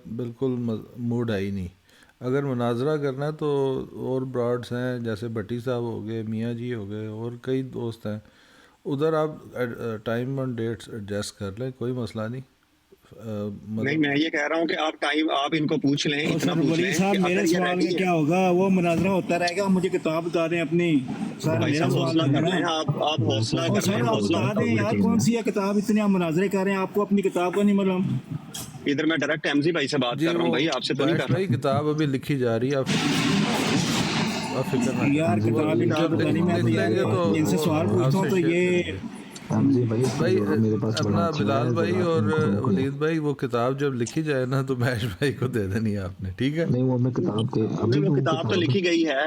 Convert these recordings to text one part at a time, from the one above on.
بالکل موڈ ہے ہی نہیں. اگر مناظرہ کرنا ہے تو اور براڈس ہیں جیسے بھٹی صاحب ہو گئے, میاں جی ہو گئے, اور کئی دوست ہیں, ادھر آپ ٹائم اور ڈیٹس ایڈجسٹ کر لیں, کوئی مسئلہ نہیں. نہیں میں یہ کہہ رہا ہوں کہ آپ ٹائم آپ ان کو پوچھ لیں, اور اتنا سر پوچھ ولی لیں صاحب کہ میرے اگر یہ سوال کا ریڈی ہیں. کیا ہوگا, وہ مناظرہ ہوتا رہے گا, مجھے کتاب بتا دیں اپنی. سر بھائی میرا صاحب سوال حوصلہ تو ہے کر نا. لیں, آپ حوصلہ اور کر لیں, سر آپ حوصلہ. بتا دیں یار کون سی ہے کتاب, اتنے آپ مناظرے کر رہے ہیں, آپ کو اپنی کتاب کا نہیں معلوم. ادھر میں ڈائریکٹ ایم جی بھائی سے بات جی کر رہا ہوں وہ بھائی, آپ سے تو نہیں بیش کر بھائی رہا. کتاب ابھی لکھی جا رہی ہے, آپ فکر نہ یار کریں, وہ کتاب ان کی جب پتہ نہیں, میں لکھ تو لیں یار گے تو ان سے وہ سوال آپ پوچھتا ہوں سے تو شیئر یہ کریں گے. بھائی اپنا بلال بھائی اور ولید بھائی وہ کتاب جب لکھی جائے نا تو بیش بھائی کو دے دینی ہے آپ نے, ٹھیک ہے؟ نہیں وہ میں کتاب کے نہیں وہ کتاب تو لکھی گئی ہے.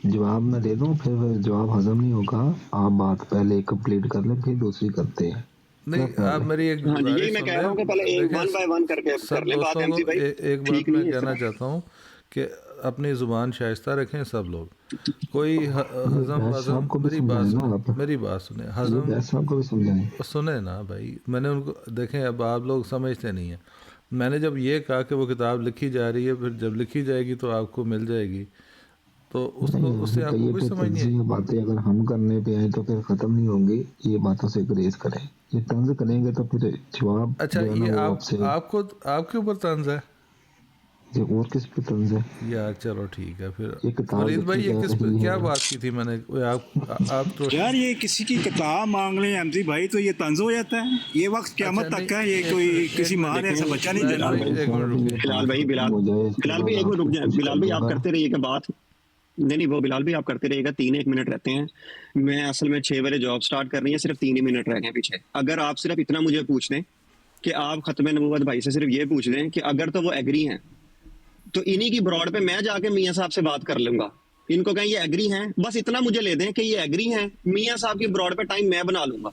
جواب میں دے دوں, پھر جواب ہضم نہیں ہوگا. آپ بات پہلے کمپلیٹ کر لیں پھر دوسری کرتے ہیں. نہیں آپ میری ایک ہاں جی یہی گزارش میں سن کہہ لیں. رہا ہوں کہ پہلے ایک دیکھیں ون بائی ون کر کے کر سب لیں بات. دوستوں ایم کو جی بھائی ایک بات ٹھیک میں نہیں ہے اس کہنا طرح. چاہتا ہوں کہ اپنی زبان شائستہ رکھیں سب لوگ. کوئی ہضم بیس صاحب کو بھی میری بات سمجھائیں نا سنیں, آپ, میری بات سنیں. یہ ہضم بیس صاحب کو بھی سمجھائیں. سنیں نا بھائی, میں نے ان کو دیکھیں, اب آپ لوگ سمجھتے نہیں ہیں. میں نے جب یہ کہا کہ وہ کتاب لکھی جا رہی ہے, پھر جب لکھی جائے گی تو آپ کو مل جائے گی, تو اس کو اس سے نہیں آپ کو کہیے کچھ پہ سمجھ نہیں طنزی آئی. باتیں اگر ہم کرنے پہ آئیں تو پھر ختم نہیں ہوں گی. یہ باتوں سے گریز کریں, یہ طنز کریں گے تو پھر جواب اچھا جو ہے نا یہ وہ آپ سے. آپ کے اوپر طنز ہے یہ اور کس پہ طنز ہے یار؟ چلو ٹھیک ہے پھر. یہ کتاب ولید لکھی بھائی یہ جا کس پہ رہی کیا ہے. بات کی تھی میں نے, آپ تو یار یہ کسی کی کتاب مانگ لیں ایم جی بھائی تو یہ طنز ہو جاتا ہے. یہ وقت قیامت تک ہے, یہ کوئی کسی ماں نے ایسا بچہ نہیں بیش دینا. بھائی ایک منٹ رکیے. بلال بھائی بلال بھائی ایک منٹ رک جائیں. بلال بھائی آپ کرتے رہیے گا بات. نہیں وہ بلال بھائی آپ کرتے رہیے گا, 3-1 منٹ رہتے ہیں. میں اصل میں 6 بجے جاب سٹارٹ کر رہی ہے, صرف 3 ہی منٹ رہ گئے پیچھے. اگر آپ صرف اتنا مجھے پوچھ لیں کہ آپ ختم نبوت بھائی سے صرف یہ پوچھ لیں کہ اگر تو وہ ایگری ہیں تو انہی کی براڈ پہ میں جا کے میاں صاحب سے بات کر لوں گا. ان کو کہیں یہ ایگری ہیں, بس اتنا مجھے لے دیں کہ یہ ایگری ہیں, میاں صاحب کی براڈ پہ ٹائم میں بنا لوں گا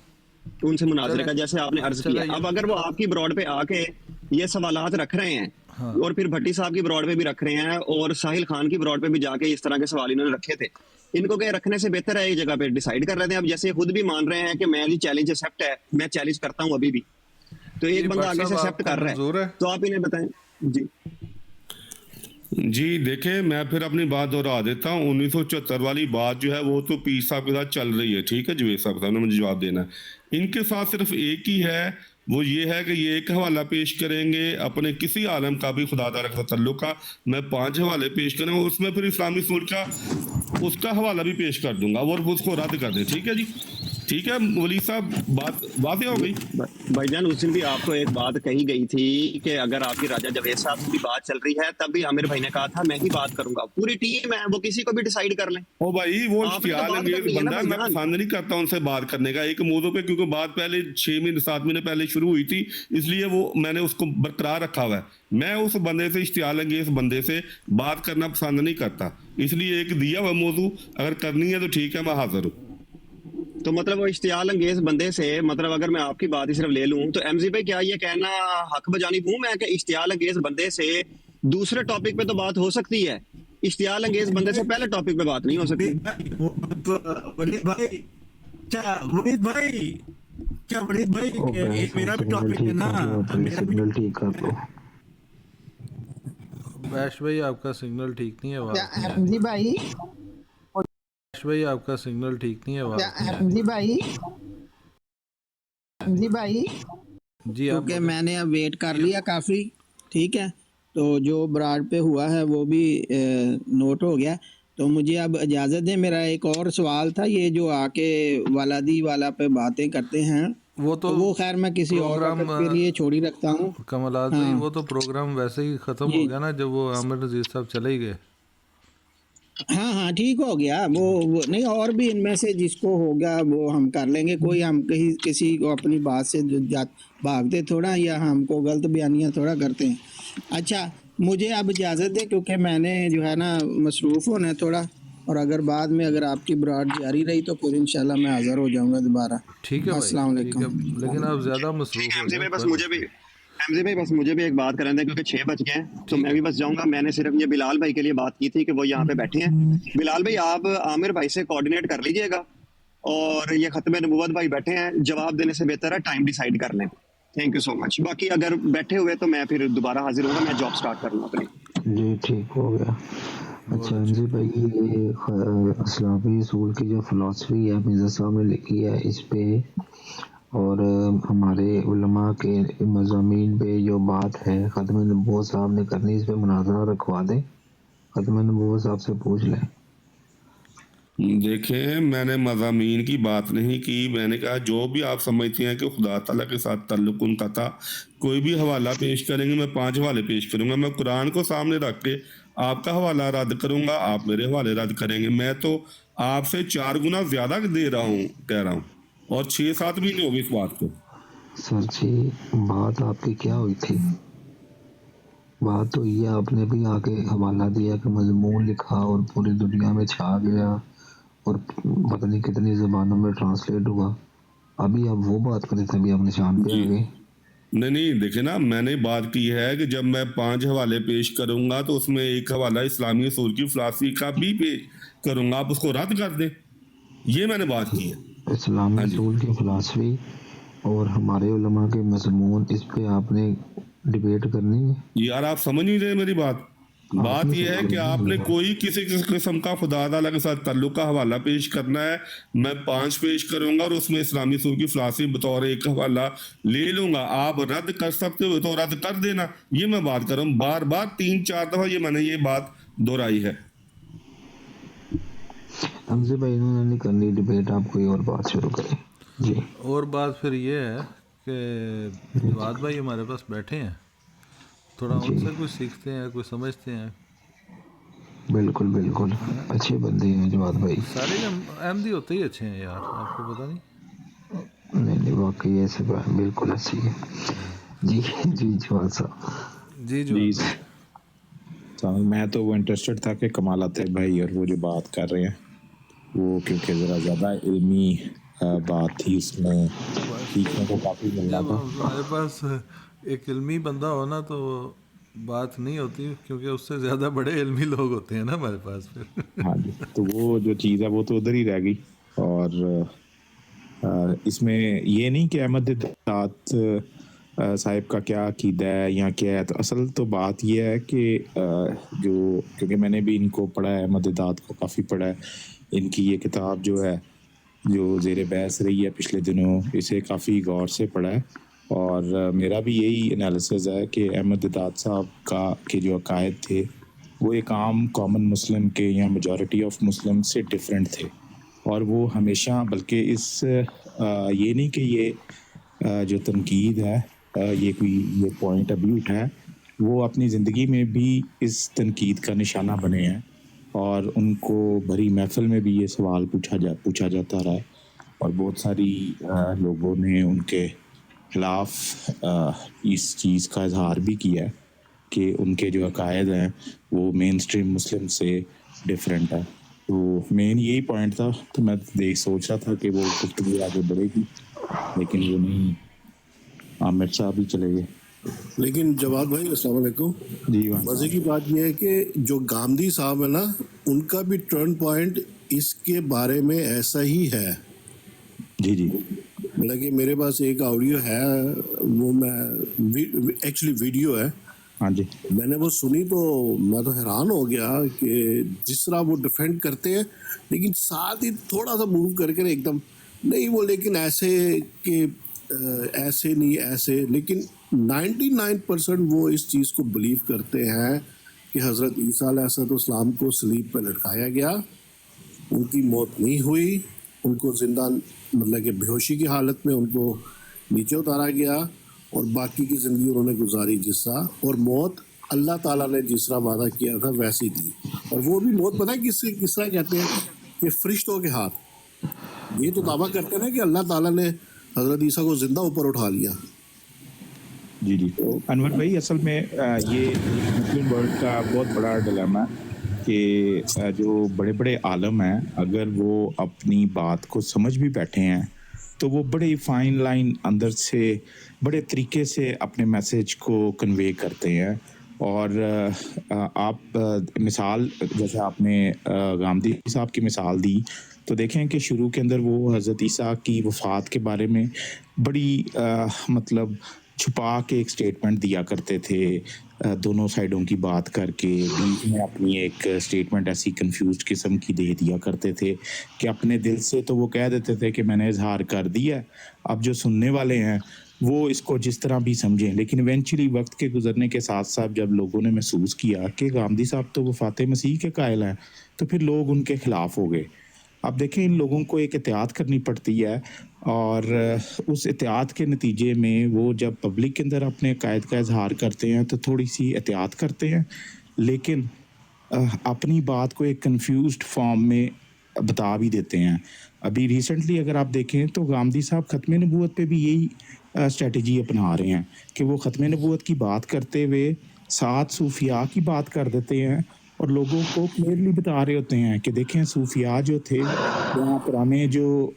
ان سے مناظرے چلیں کا, جیسے آپ نے عرض کیا. چلیں اب اگر وہ آپ کی براڈ پہ آ کے یہ سوالات رکھ رہے ہیں, ہاں اور پھر بھٹی صاحب کی براڈ پہ بھی رکھ رہے ہیں, اور ساحل خان کی براڈ پہ بھی جا کے اس طرح کے سوال انہوں نے رکھے تھے, ان کو کہ رکھنے سے بہتر ہے ایک جگہ پہ ڈیسائیڈ کر رہے ہیں. اب جیسے خود بھی مان رہے ہیں کہ میں چیلنج ایکسیپٹ ہے, میں چیلنج کرتا ہوں ابھی بھی, تو جی ایک بندہ بٹ آگے سے صاحب آپ ایکسیپٹ کو کر رہا ہے, منظور ہے؟ تو آپ انہیں بتائیں. جی جی دیکھیں میں پھر اپنی بات دہرا دیتا ہوں. 1974 والی بات جو ہے وہ تو پیر صاحب کے ساتھ چل رہی ہے, ٹھیک ہے, جوید صاحب نے مجھے جواب دینا ہے. ان کے ساتھ صرف ایک ہی ہے, وہ یہ ہے کہ یہ ایک حوالہ پیش کریں گے اپنے کسی عالم کا بھی خدا تعالیٰ کا تعلق کا. میں 5 حوالے پیش کریں گا, اس میں پھر اسلامی سوچ کا اس کا حوالہ بھی پیش کر دوں گا اور اس کو رد کر دیں. ٹھیک ہے جی, ٹھیک ہے ولی صاحب, بات واضح ہو گئی. بھائی جان اس دن بھی آپ کو ایک بات کہی گئی تھی کہ اگر آپ کی راجہ جاوید صاحب سے بھی بات چل رہی ہے تب بھی عامر بھائی نے کہا تھا میں ہی بات کروں گا, پوری ٹیم ہے, وہ کسی کو بھی ڈیسائیڈ کر لیں. او بھائی وہ آپ نے تو اشتعال بات انگیز کرنی ہے نا بندہ ہے, بھائی میں جان. پسند نہیں کرتا ان سے بات کرنے کا ایک موضوع پہ, کیونکہ بات پہلے 6-7 مہینے پہلے شروع ہوئی تھی, اس لیے وہ میں نے اس کو برقرار رکھا ہوا ہے. میں اس بندے سے, اشتعال انگیز بندے سے بات کرنا پسند نہیں کرتا, اس لیے ایک دیا ہوا موضوع اگر کرنی ہے تو ٹھیک ہے, میں حاضر ہوں. تو مطلب وہ اشتعال انگیز بندے سے, مطلب اگر میں آپ کی بات ہی صرف لے لوں تو ایم جی بھائی کیا یہ کہنا حق بجانب ہوں میں کہ اشتعال انگیز بندے سے دوسرے ٹاپک پہ تو بات ہو سکتی ہے, اشتعال انگیز بندے سے پہلے ٹاپک پہ بات نہیں ہو سکتی. ولید بھائی کیا ولید بھائی او بیس صاحب میرا بھی سگنل ٹاپک ہے ٹھیک نا, کر لو, پلیز میرا بھی سگنل ٹھیک کر لو. بیش بھائی آپ کا سگنل ٹھیک نہیں ہے, آواز نہیں آ احمدی رہی. بھائی بیش بھائی آپ کا سگنل ٹھیک نہیں ہے, آواز نہیں آ احمدی بھائی احمدی بھائی رہی. جی آپ کیونکہ بولیں. میں نے اب ویٹ کر لیا کافی, ٹھیک ہے, تو جو براڈ پہ ہوا ہے وہ بھی نوٹ ہو گیا, تو مجھے اب اجازت دیں. میرا ایک اور سوال تھا, یہ جو آ کے والدی والا پہ باتیں کرتے ہیں تو وہ خیر میں کسی اور پروگرام وقت کے لیے چھوڑی رکھتا ہوں. کمالات بھائی ہاں وہ تو پروگرام ویسے ہی ختم جی ہو گیا نا جب وہ عامر نذیر صاحب چلے ہی گئے. ہاں ہاں ٹھیک ہو گیا وہ نہیں, اور بھی ان میں سے جس کو ہوگا وہ ہم کر لیں گے. کوئی ہم کسی کو اپنی بات سے بھاگتے تھوڑا, یا ہم کو غلط بیانیاں تھوڑا کرتے ہیں. اچھا مجھے اب اجازت دے, کیونکہ میں نے جو ہے نا مصروف ہونا ہے تھوڑا, اور اگر بعد میں اگر آپ کی براڈ جاری رہی تو پھر انشاءاللہ میں حاضر ہو جاؤں گا دوبارہ. ٹھیک ہے بھائی, السلام ٹھیک ہے, علیکم. لیکن آپ زیادہ ٹھیک مصروف ہے ہو ایم جی جائیں, بھائی, بس کوئی مجھے بھی مسئلہ نہیں. ایم جی بھائی بس مجھے بھی ایک بات کریں دیں کیونکہ 6 بج گئے ہیں, تو ٹھیک میں ہے بھی بس جاؤں گا. میں نے صرف یہ بلال بھائی کے لیے بات کی تھی کہ وہ یہاں پہ بیٹھے ہیں. بلال بھائی آپ عامر بھائی سے کوآرڈینیٹ کر لیجئے گا, اور یہ ختم نبوت بھائی بیٹھے ہیں, جواب دینے سے بہتر ہے ٹائم ڈیسائیڈ کر لیں. Thank you so much. बाकी अगर बैठे हुए तो मैं फिर दोबारा हाजिर होऊंगा, मैं जॉब स्टार्ट कर लूँ अपनी। जी ठीक हो गया। अच्छा जी भाई, ये इस्लामी असूल की जो फ़िलासफ़ी है मिर्ज़ा साहब ने लिखी है इस पे, और हमारे उलमा के मज़ामीन पे जो बात है ख़त्म नबूवत साहब ने करनी, इस पे मुनाज़रा रखवा दें, ख़त्म नबूवत साहब से पूछ लें। देखें, मैंने मज़ामीन की बात नहीं की, मैंने कहा जो भी आप समझते हैं कि खुदा ताला के साथ ताल्लुक़ उनका था, कोई भी हवाला पेश करेंगे, मैं 5 हवाले पेश करूंगा, मैं कुरान को सामने रख के आपका हवाला रद्द करूंगा, आप मेरे हवाले रद्द करेंगे। मैं तो आपसे 4 गुना ज़्यादा दे रहा हूँ, कह रहा हूँ, और 6-7 महीने हो गए इस बात को। सर जी, बात आपकी क्या हुई थी? बात तो ये आपने भी आके हवाला दिया कि मजमून लिखा और पूरी दुनिया में छा गया और पता नहीं कितनी ज़बानों में ट्रांसलेट हुआ। अभी आप वो बात करें थे, अभी आप निशान पे आ गए। नहीं, देखे ना, मैंने बात की है कि जब मैं 5 हवाले पेश करूंगा तो उसमें एक हवाला इस्लामी असूल की फ़िलासफ़ी का भी पेश करूंगा, आप उसको रद्द कर दें, ये मैंने बात की है। इस्लामी हाँ जी। असूल की फ़िलासफ़ी और हमारे उलमा के मजमून, इस पे आपने डिबेट करनी है। यार आप समझ नहीं रहे मेरी बात। बात आपने यह है कि आपने कोई किसी किस्म का खुदा ताला के साथ ताल्लुक का हवाला पेश करना है, मैं 5 पेश करूंगा और उसमें इस्लामी असूल की फ़िलासफ़ी बतौर एक हवाला ले लूंगा, आप रद्द कर सकते हो तो रद्द कर देना, ये मैं बात कर रहा हूँ। बार बार 3-4 दफ़ा ये मैंने ये बात दोहराई है। हमसे भाई इन्होंने नहीं करनी डिबेट, आप कोई और बात शुरू करें जी। और बात फिर ये है कि जवाद भाई हमारे पास बैठे हैं, थोड़ा उनसे कुछ सीखते हैं, कुछ समझते हैं। बिल्कुल बिल्कुल, अच्छे बंदे हैं जवाद भाई। सारे अहमदी होते ही अच्छे हैं यार, आपको पता नहीं? नहीं वाकई ऐसे बात बिल्कुल अच्छी है जी। जी जवाद साहब। जी जी जवाद तो मैं तो वो इंटरेस्टेड था कि कमाल आते भाई और वो जो बात कर रहे हैं वो, क्योंकि ज़रा ज़्यादा इल्मी बात थी, इसमें सीखने को काफ़ी मिलना जब था। हमारे पास एक इल्मी बंदा हो ना तो बात नहीं होती, क्योंकि उससे ज़्यादा बड़े इल्मी लोग होते हैं ना हमारे पास फिर। हाँ जी, तो वो जो चीज़ है वो तो उधर ही रह गई। और इसमें ये नहीं कि अहमद दात साहिब का क्या अकीदा है या क्या है, तो असल तो बात ये है कि जो, क्योंकि मैंने भी इनको पढ़ा है, अहमद दात को काफ़ी पढ़ा है, इनकी ये किताब जो है जो ज़ेर बहस रही है पिछले दिनों, इसे काफ़ी गौर से पढ़ा है। और मेरा भी यही एनालिसिस है कि अहमद दात साहब का के जो अकायद थे वो एक आम कॉमन मुस्लिम के या मेजॉरिटी ऑफ मुस्लिम से डिफरेंट थे। और वो हमेशा, बल्कि इस ये नहीं कि ये जो तनकीद है, ये पॉइंट अभी उठा है, वो अपनी ज़िंदगी में भी इस तनकीद का निशाना बने हैं और उनको भरी महफिल में भी ये सवाल पूछा जाता रहा है। और बहुत सारी लोगों ने उनके खिलाफ इस चीज़ का इजहार भी किया है कि उनके जो अकायद हैं वो मेन स्ट्रीम मुस्लिम से डिफरेंट है। तो मेन यही पॉइंट था, तो मैं सोच रहा था कि वो गुफ्तगू आगे बढ़ेगी, लेकिन वो नहीं, आमिर साहब ही चले गए। लेकिन जवाद भाई अस्सलाम वालेकुम जी मज़े की बात यह है कि जो गांधी साहब है ना, उनका भी टर्न पॉइंट इसके बारे में ऐसा ही है। जी जी, मतलब कि मेरे पास एक ऑडियो है, वो मैं एक्चुअली वीडियो है, हाँ जी, मैंने वो सुनी तो मैं तो हैरान हो गया कि जिस तरह वो डिफेंड करते हैं, लेकिन साथ ही थोड़ा सा मूव करके एकदम नहीं वो, लेकिन ऐसे कि ऐसे नहीं ऐसे, लेकिन 99% वो इस चीज़ को बिलीव करते हैं कि हज़रत ईसा अलैहिस्सलाम को सलीब पर लटकाया गया, उनकी मौत नहीं हुई, उनको ज़िंदा मतलब कि बेहोशी की हालत में उनको नीचे उतारा गया और बाकी की ज़िंदगी उन्होंने गुजारी जिस तरह, और मौत अल्लाह ताला ने जिस तरह वादा किया था वैसी थी। और वो भी मौत पता है किस तरह कहते हैं कि फरिश्तों के हाथ। ये तो दावा करते हैं ना कि अल्लाह ताला ने हज़रत ईसा को ज़िंदा ऊपर उठा लिया। जी जी। अनवर भाई, असल में ये मुस्लिम वर्ल्ड का बहुत बड़ा डिलेमा है कि जो बड़े बड़े आलम हैं, अगर वो अपनी बात को समझ भी बैठे हैं तो वो बड़ी फाइन लाइन अंदर से बड़े तरीके से अपने मैसेज को कन्वे करते हैं। और आप मिसाल जैसे आपने गांधी साहब की मिसाल दी, तो देखें कि शुरू के अंदर वो हज़रत ईसा की वफ़ात के बारे में बड़ी मतलब छुपा के एक स्टेटमेंट दिया करते थे, दोनों साइडों की बात करके बीच में अपनी एक स्टेटमेंट ऐसी कंफ्यूज किस्म की दे दिया करते थे कि अपने दिल से तो वो कह देते थे कि मैंने इजहार कर दिया, अब जो सुनने वाले हैं वो इसको जिस तरह भी समझें। लेकिन इवेंचुअली वक्त के गुजरने के साथ साथ जब लोगों ने महसूस किया कि गांधी साहब तो वफात मसीह के कायल हैं, तो फिर लोग उनके खिलाफ हो गए। अब देखें, इन लोगों को एक एहतियात करनी पड़ती है, और उस एहतियात के नतीजे में वो जब पब्लिक के अंदर अपने अकायद का इजहार करते हैं तो थोड़ी सी एहतियात करते हैं, लेकिन अपनी बात को एक कंफ्यूज्ड फॉर्म में बता भी देते हैं। अभी रिसेंटली अगर आप देखें तो गांधी साहब ख़त्म नबूवत पे भी यही स्ट्रेटजी अपना रहे हैं कि वो ख़त्म नबूवत की बात करते हुए साथ सूफिया की बात कर देते हैं और लोगों को क्लियरली बता रहे होते हैं कि देखें सूफिया जो थे, यहाँ पुराने जो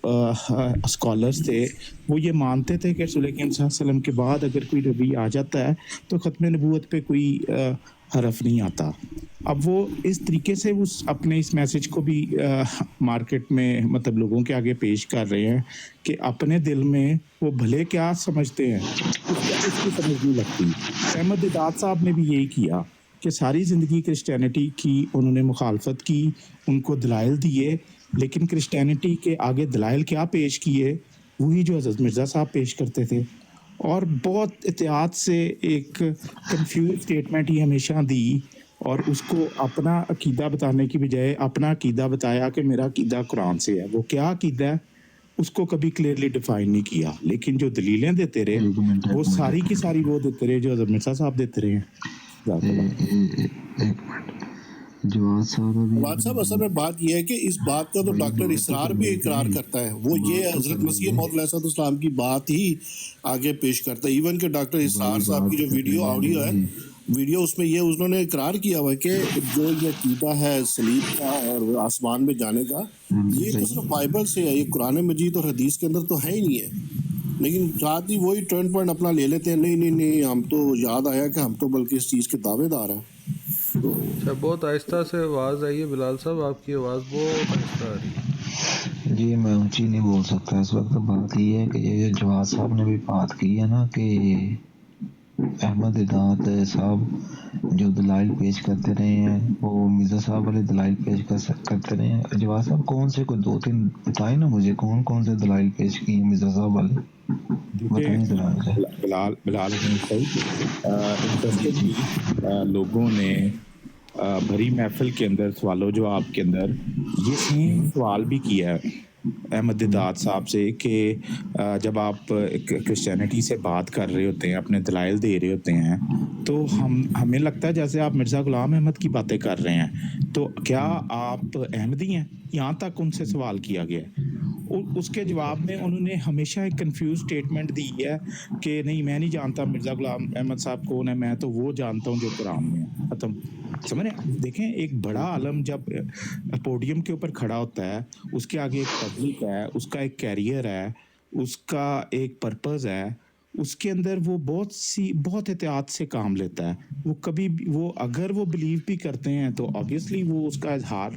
स्कॉलर्स थे, वो ये मानते थे कि रसूल करीम सल्लल्लाहु अलैहि वसल्लम के बाद अगर कोई नबी आ जाता है तो ख़त्म नबूवत पे कोई हरफ नहीं आता। अब वो इस तरीके से उस अपने इस मैसेज को भी मार्केट में मतलब लोगों के आगे पेश कर रहे हैं कि अपने दिल में वो भले क्या समझते हैं उसकी समझ नहीं लगती। अहमद दिदात साहब ने भी यही किया कि सारी ज़िंदगी क्रिश्चियनिटी की उन्होंने मुखालफत की, उनको दलाइल दिए, लेकिन क्रिश्चियनिटी के आगे दलाइल क्या पेश किए, वही जो हज़रत मिर्ज़ा साहब पेश करते थे। और बहुत एहतियात से एक कंफ्यूज स्टेटमेंट ही हमेशा दी और उसको अपना अकीदा बताने की बजाय अपना अकीदा बताया कि मेरा अकीदा कुरान से है। वो क्या अकीदा है उसको कभी क्लियरली डिफाइन नहीं किया, लेकिन जो दलीलें देते रहे वो सारी की सारी वो देते रहे जो हज़रत मिर्ज़ा साहब देते रहे हैं। जवाद साहब असल में बात यह है कि इस बात का तो डॉक्टर इसरार भी इकरार करता है, वो ये हजरत मसीह मौद अलैहिस्सलाम की बात ही आगे पेश करता है। इवन के डॉक्टर इसरार साहब की जो वीडियो ऑडियो है, वीडियो उसमें ये उन्होंने इकरार किया हुआ है कि जो ये अकीदा है सलीब का और आसमान में जाने का, ये तो सिर्फ बाइबल से है, ये कुरान मजीद और हदीस के अंदर तो है ही नहीं है। लेकिन साथ ही वही टर्न पॉइंट अपना ले लेते हैं, नहीं हम तो याद आया कि हम तो बल्कि इस चीज़ के दावेदार हैं। अच्छा, बहुत आहिस्ता से आवाज़ आई है बिलाल साहब, आपकी आवाज़ बहुत आहिस्ता आ रही है। जी मैं ऊंची नहीं बोल सकता इस वक्त। बात ये है कि ये जवाद साहब ने भी बात की है ना कि अहमद दिदात साहब जो दलाइल पेश करते रहे हैं वो मिर्ज़ा साहब वाले दलाइल पेश करते रहे हैं। जवाद साहब कौन से कोई 2-3 बताए ना मुझे, कौन कौन से दलाइल पेश किए मिर्ज़ा साहब वाले, बताइए जरा मुझे। बिलाल इंटरेस्टिंगली लोगों ने भरी महफिल के अंदर सवालों जवाब के अंदर ये सेम सवाल भी किया है अहमद दिदात साहब से कि जब आप क्रिश्चियनिटी से बात कर रहे होते हैं, अपने दलाइल दे रहे होते हैं, तो हमें लगता है जैसे आप मिर्ज़ा गुलाम अहमद की बातें कर रहे हैं, तो क्या आप अहमदी हैं? यहाँ तक उनसे सवाल किया गया है। उसके जवाब में उन्होंने हमेशा एक कंफ्यूज स्टेटमेंट दी है कि नहीं मैं नहीं जानता मिर्ज़ा गुलाम अहमद साहब कौन है, मैं तो वो जानता हूँ जो कुरान में है, ख़त्म। समझ रहे हैं? देखें, एक बड़ा आलम जब पोडियम के ऊपर खड़ा होता है, उसके आगे एक पब्लिक है, उसका एक कैरियर है, उसका एक पर्पस है, उसके अंदर वो बहुत एहतियात से काम लेता है। वो कभी वो अगर वो बिलीव भी करते हैं तो ऑब्वियसली वो उसका इजहार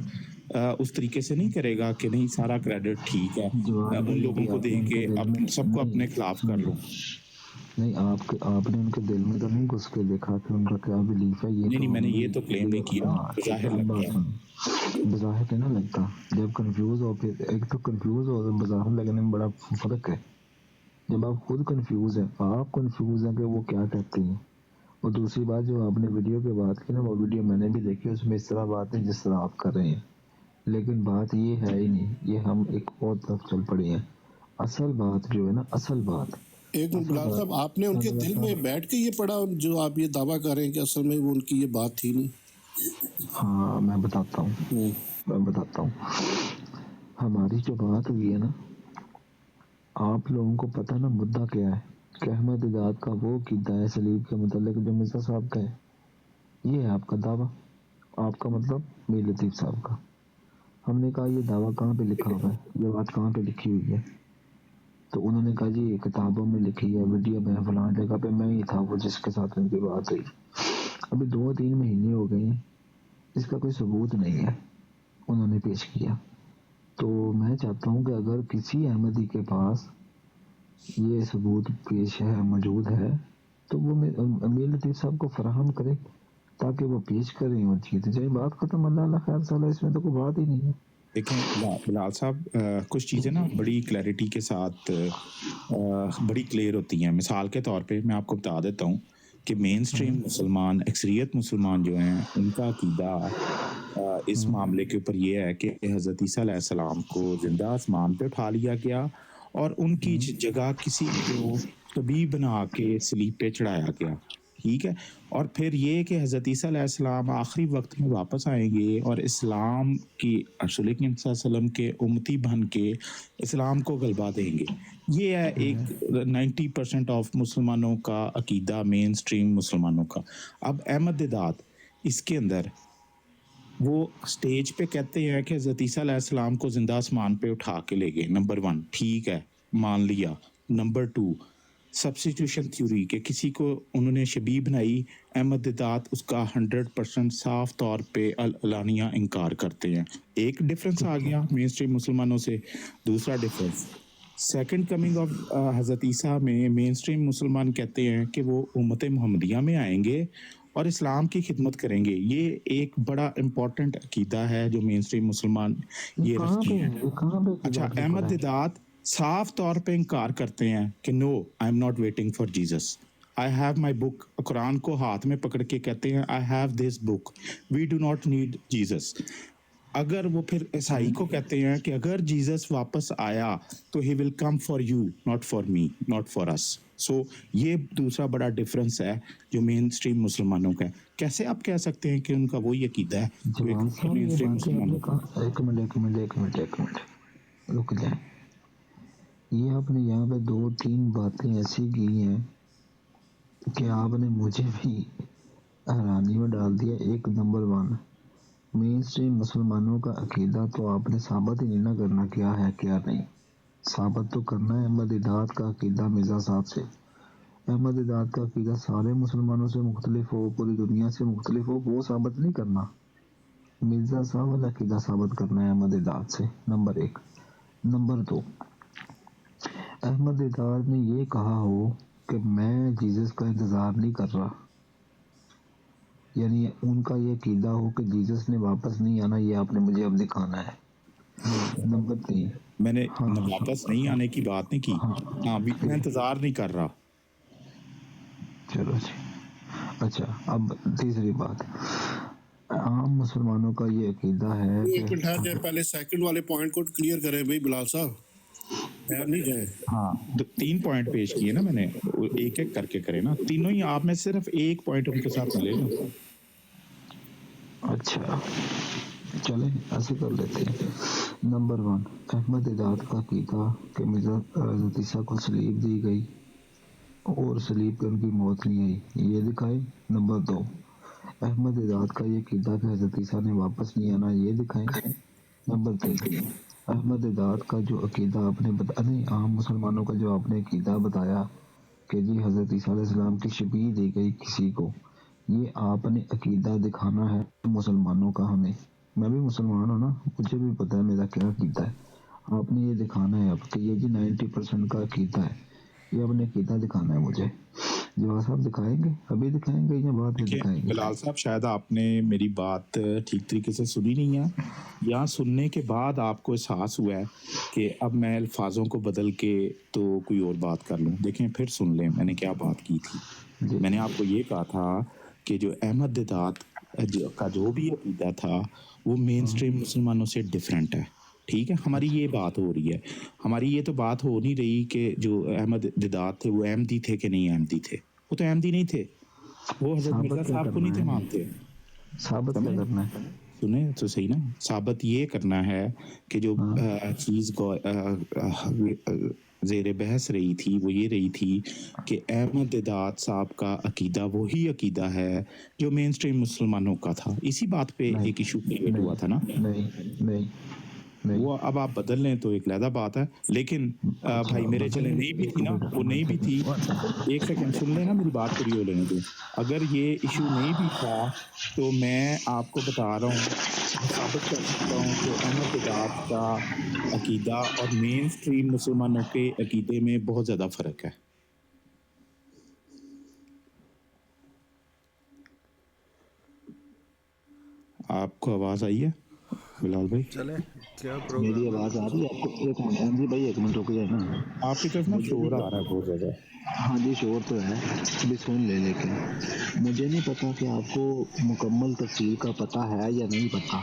उस तरीके से नहीं करेगा कि नहीं सारा क्रेडिट ठीक है उन लोगों को दे के सबको अपने खिलाफ कर लो। नहीं आपने उनके दिल में तो नहीं घुस के देखा कि उनका क्या बिलीफ है। ये नहीं, मैंने ये तो क्लेम नहीं किया, बज़ाहिर ना लगता। जब कंफ्यूज हो, फिर एक तो कंफ्यूज हो और बज़ाहिर लगने में बड़ा फर्क है। जब आप खुद कंफ्यूज हैं, आप कंफ्यूज हैं कि वो क्या कहते हैं। और दूसरी बात जो आपने वीडियो की बात की ना, वो वीडियो मैंने भी देखी, उसमें इस तरह बात नहीं जिस तरह आप कर रहे हैं। लेकिन बात ये है ही नहीं, ये हम एक और तरफ चल पड़े हैं। असल बात जो है ना, असल बात एक मिनट बिलाल साहब, आपने उनके दिल में बैठ के ये पढ़ा जो आप ये दावा कर रहे हैं कि असल में वो उनकी ये बात थी नहीं? हाँ मैं बताता हूँ। हमारी जो बात हुई है ना, आप लोगों को पता ना मुद्दा क्या है कि अहमद दिदात का वो कीदा है सलीब के मतलब जो मिर्ज़ा साहब का है, ये है आपका दावा। आपका मतलब मीर लतीफ़ साहब का। हमने कहा ये दावा कहाँ पे लिखा हुआ है, ये बात कहाँ पे लिखी हुई है? तो उन्होंने कहा जी किताबों में लिखी है, वीडियो में फलां जगह पे मैं ही था वो जिसके साथ उनकी बात हुई। अभी 2-3 महीने हो गए हैं, इसका कोई सबूत नहीं है उन्होंने पेश किया। तो मैं चाहता हूँ कि अगर किसी अहमदी के पास ये सबूत पेश है, मौजूद है, تو وہ امیر لطیف صاحب کو فراہم کرے تاکہ وہ پیش کریں اور چیزیں جائیں، بات ختم، اللہ خیر صلاح، اس میں تو کوئی بات ہی نہیں ہے۔ دیکھیں بلال صاحب، کچھ چیزیں نا بڑی کلیئرٹی کے ساتھ بڑی کلیئر ہوتی ہیں۔ مثال کے طور پہ میں آپ کو بتا دیتا ہوں کہ مین سٹریم مسلمان، اکثریت مسلمان جو ہیں، ان کا عقیدہ اس معاملے کے اوپر یہ ہے کہ حضرت عیسیٰ علیہ السلام کو زندہ آسمان پہ اٹھا لیا گیا اور ان کی جگہ کسی کو طبیب بنا کے صلیب پہ چڑھایا گیا، ٹھیک ہے۔ اور پھر یہ کہ حضرت عیسیٰ علیہ السلام آخری وقت میں واپس آئیں گے اور اسلام کی رسول اکرم صلی اللہ علیہ وسلم کے امتی بن کے اسلام کو غلبہ دیں گے۔ یہ ہے ایک 90% آف مسلمانوں کا عقیدہ، مین سٹریم مسلمانوں کا۔ اب احمد دیدات اس کے اندر وہ سٹیج پہ کہتے ہیں کہ حضرت عیسیٰ علیہ السلام کو زندہ آسمان پہ اٹھا کے لے گئے، نمبر 1، ٹھیک ہے، مان لیا۔ نمبر 2، سبسٹیٹیوشن تھیوری کہ کسی کو انہوں نے شبیہ بنائی، احمد دیدات اس کا 100% صاف طور پہ علانیہ انکار کرتے ہیں۔ ایک ڈفرنس آ گیا مین سٹریم مسلمانوں سے۔ دوسرا ڈفرنس، سیکنڈ کمنگ آف حضرت عیسیٰ میں مین سٹریم مسلمان کہتے ہیں کہ وہ امت محمدیہ میں آئیں گے اور اسلام کی خدمت کریں گے۔ یہ ایک بڑا امپورٹنٹ عقیدہ ہے جو مین سٹریم مسلمان یہ رکھتے ہیں۔ اچھا، احمد دیدات صاف طور پہ انکار کرتے ہیں کہ no, I am not waiting for Jesus, I have my book. قرآن کو ہاتھ میں پکڑ کے کہتے ہیں I have this book, we do not need Jesus. اگر وہ پھر عیسائی کو کہتے ہیں کہ اگر جیسس واپس آیا تو he will come for you, not for me, not for us. So یہ دوسرا بڑا ڈفرنس ہے جو مین سٹریم مسلمانوں کا ہے۔ کیسے آپ کہہ سکتے ہیں کہ ان کا وہی عقیدہ ہے جو مین سٹریم مسلمانوں کا؟ ایک منٹ رک جائیں، یہ آپ نے یہاں پہ 2-3 باتیں ایسی کی ہیں کہ آپ نے مجھے بھی حیرانی میں ڈال دیا۔ ایک، نمبر 1، مین سٹریم مسلمانوں کا عقیدہ تو آپ نے ثابت ہی نہیں نہ کرنا کیا ہے کیا نہیں، ثابت تو کرنا ہے احمد دیدات کا عقیدہ مرزا صاحب سے۔ احمد دیدات کا عقیدہ سارے مسلمانوں سے مختلف ہو، پوری دنیا سے مختلف ہو، وہ ثابت نہیں کرنا، مرزا صاحب والا عقیدہ ثابت کرنا ہے احمد دیدات سے، نمبر 1۔ نمبر 2، احمد دیدات نے یہ کہا ہو کہ میں جیزس کا انتظار نہیں کر رہا، یعنی ان کا یہ عقیدہ ہو کہ جیزس نے واپس نہیں آنا، یہ آپ نے مجھے اب دکھانا ہے۔ نمبر 3، میں نے واپس نہیں آنے کی بات نہیں کی، ہاں میں انتظار نہیں کر رہا۔ چلو جی، اچھا اب تیسری بات، عام مسلمانوں کا یہ عقیدہ ہے ایک منٹ ٹھہر جائے، پہلے سیکنڈ والے پوائنٹ کو کلیئر کریں بھائی بلال صاحب، نہیں جائے۔ ہاں 3 پوائنٹ پیش کیے نا میں نے، ایک ایک کر کے کرے نا، تینوں ہی آپ میں صرف ایک پوائنٹ ان کے ساتھ ملے نا۔ اچھا چلیں ایسے کر لیتے ہیں۔ نمبر 1، احمد دیدات کا عقیدہ کہ مرزا حضرت عیسیٰ کو صلیب دی گئی اور صلیب پہ ان کی موت نہیں آئی، یہ دکھائے۔ نمبر 2، احمد دیدات کا یہ عقیدہ کہ حضرت عیسیٰ نے واپس نہیں آنا، یہ دکھائیں۔ نمبر 3، احمد دیدات کا جو عقیدہ آپ نے نہیں، عام مسلمانوں کا جو آپ نے عقیدہ بتایا کہ جی حضرت عیسیٰ علیہ السلام کی شبیہ دی گئی کسی کو، یہ آپ نے عقیدہ دکھانا ہے مسلمانوں کا ہمیں۔ میں بھی مسلمان ہوں نا، مجھے بھی پتہ ہے میرا کیا عقیدہ ہے، آپ نے یہ دکھانا ہے اب کہ یہ جی 90% کا عقیدہ ہے، یہ اپنے عقیدہ دکھانا ہے مجھے۔ جواز صاحب دکھائیں گے، ابھی دکھائیں گے یا بعد میں دکھائیں گے؟ بلال صاحب شاید آپ نے میری بات ٹھیک طریقے سے سنی نہیں ہے، یا سننے کے بعد آپ کو احساس ہوا ہے کہ اب میں الفاظوں کو بدل کے تو کوئی اور بات کر لوں۔ دیکھیں پھر سن لیں میں نے کیا بات کی تھی۔ میں نے آپ کو یہ کہا تھا کہ جو احمد دیدات کا جو بھی عقیدہ تھا وہ مین سٹریم مسلمانوں سے ڈیفرنٹ ہے، ٹھیک ہے۔ ہماری یہ بات ہو رہی ہے، ہماری یہ تو بات ہو نہیں رہی کہ جو احمد دیدات تھے وہ احمدی تھے کہ نہیں احمدی تھے، وہ تو احمدی نہیں تھے، وہ حضرت مرزا صاحب کو نہیں تھے مانتے۔ ثابت کیا کرنا ہے؟ سنیں تو صحیح نا، ثابت یہ کرنا ہے کہ جو چیز کو زیر بحث رہی تھی وہ یہ رہی تھی کہ احمد دیدات صاحب کا عقیدہ وہی عقیدہ ہے جو مین سٹریم مسلمانوں کا تھا۔ اسی بات پہ ایک ایشو کریٹ ہوا تھا نا۔ نہیں وہ اب آپ بدل لیں تو ایک علیحدہ بات ہے، لیکن بھائی میرے چلے نہیں بھی تھی نا، وہ نہیں بھی تھی، ایک سیکنڈ سن لیں نا میری بات پوری ہو لینے دیں۔ اگر یہ ایشو نہیں بھی تھا تو میں آپ کو بتا رہا ہوں، ثابت کر سکتا ہوں کہ احمد دیدات کا عقیدہ اور مین سٹریم مسلمانوں کے عقیدے میں بہت زیادہ فرق ہے۔ आपको आवाज़ आई है बिलाल भाई? चलें, क्या मेरी प्रोग्राम है? आवाज़ आ रही है आपको? एक मिनट एमजी भाई, एक मिनट रुक जाए ना। आपकी तरफ ना शोर आ रहा है बहुत ज़्यादा। हाँ जी, शोर तो है, अभी सुन ले, लेकिन मुझे नहीं पता कि आपको मुकम्मल तफसील का पता है या नहीं पता,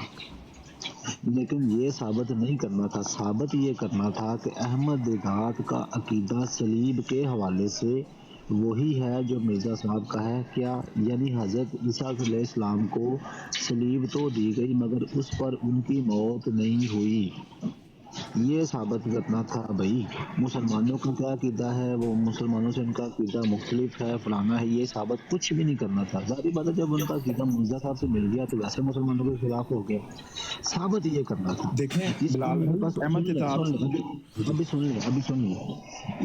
लेकिन ये साबित नहीं करना था, साबित ये करना था कि अहमद दिगात का अकीदा सलीब के हवाले से वही है जो मिर्ज़ा साहब का है क्या, यानी हज़रत ईसा अलैहिस्सलाम को सलीब तो दी गई मगर उस पर उनकी मौत नहीं हुई, ये साबित करना था भाई। मुसलमानों का क्या अकीदा है, वो मुसलमानों से उनका अकीदा मुख्तलिफ है, फलाना है, ये साबित कुछ भी नहीं करना था। ज़ाहिर बात है जब उनका अकीदा मिर्ज़ा साहब से मिल गया तो वैसे मुसलमानों के खिलाफ हो गया, साबित ये करना था। देखें इसका मेरे पास अहमद दिदात अभी सुन ले,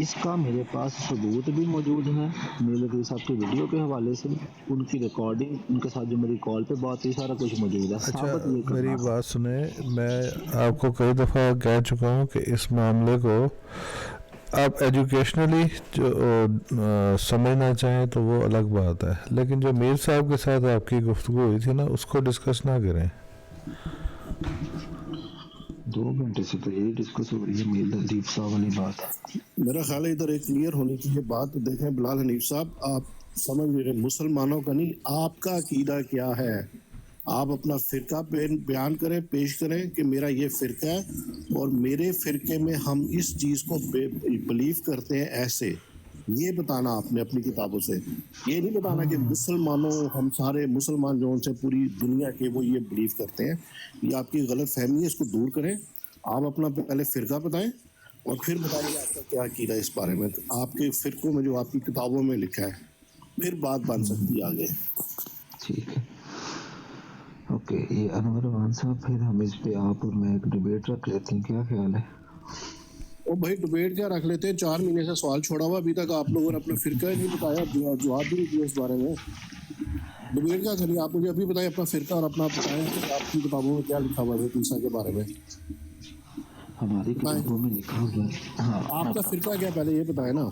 इसका मेरे पास सबूत भी मौजूद है, मेरे साहब की वीडियो के हवाले से, उनकी रिकॉर्डिंग, उनके साथ जो मेरी कॉल पे बात हुई, सारा कुछ मौजूद है। अच्छा, साबित ये करना मेरी था। बात सुने, मैं आपको कई दफ़ा कह चुका हूँ कि इस मामले को आप एजुकेशनली जो समझना चाहें तो वो अलग बात है, लेकिन जो मीर साहब के साथ आपकी गुफ्तगू हुई थी ना, उसको डिस्कस ना करें। 2 घंटे से तो यही डिस्कस हो रही है मीर हनीफ साहब वाली बात। मेरा ख्याल है इधर एक क्लियर होनी चाहिए बात। देखें बिलाल हनीफ साहब, आप समझ नहीं रहे, मुसलमानों का नहीं, आपका अकीदा क्या है, आप अपना फ़िरका बयान करें, पेश करें कि मेरा ये फ़िरका है और मेरे फ़िरके में हम इस चीज़ को बिलीव करते हैं, ऐसे ये बताना आपने अपनी किताबों से। ये नहीं बताना कि मुसलमानों, हम सारे मुसलमान जो उनसे पूरी दुनिया के वो ये बिलीव करते हैं। ये आपकी गलत फहमी है, इसको दूर करें। आप अपना पहले फ़िरका बताएं और फिर बताइए आपका क्या अकीदा इस बारे में। तो आपके फ़िरकों में जो आपकी किताबों में लिखा है, फिर बात बन सकती है आगे। ठीक है, ओके। ये अनवर मान साहब, फिर हम इस पे आप और मैं एक डिबेट रख लेते हैं, क्या ख्याल है? ओ भाई, डिबेट क्या रख लेते हैं, 4 महीने से सवाल छोड़ा हुआ, अभी तक आप लोगों ने अपना फ़िरका ही नहीं बताया, जवाब भी नहीं दिया इस बारे में। डिबेट क्या करिए, आप मुझे अभी बताएं अपना फ़िरका और अपना बताएं कि आपकी किताबों में क्या लिखा हुआ है ईसा के बारे में। हमारी किताबों में लिखा हुआ है। हाँ, आपका फ़िरका क्या, पहले ये बताएं ना।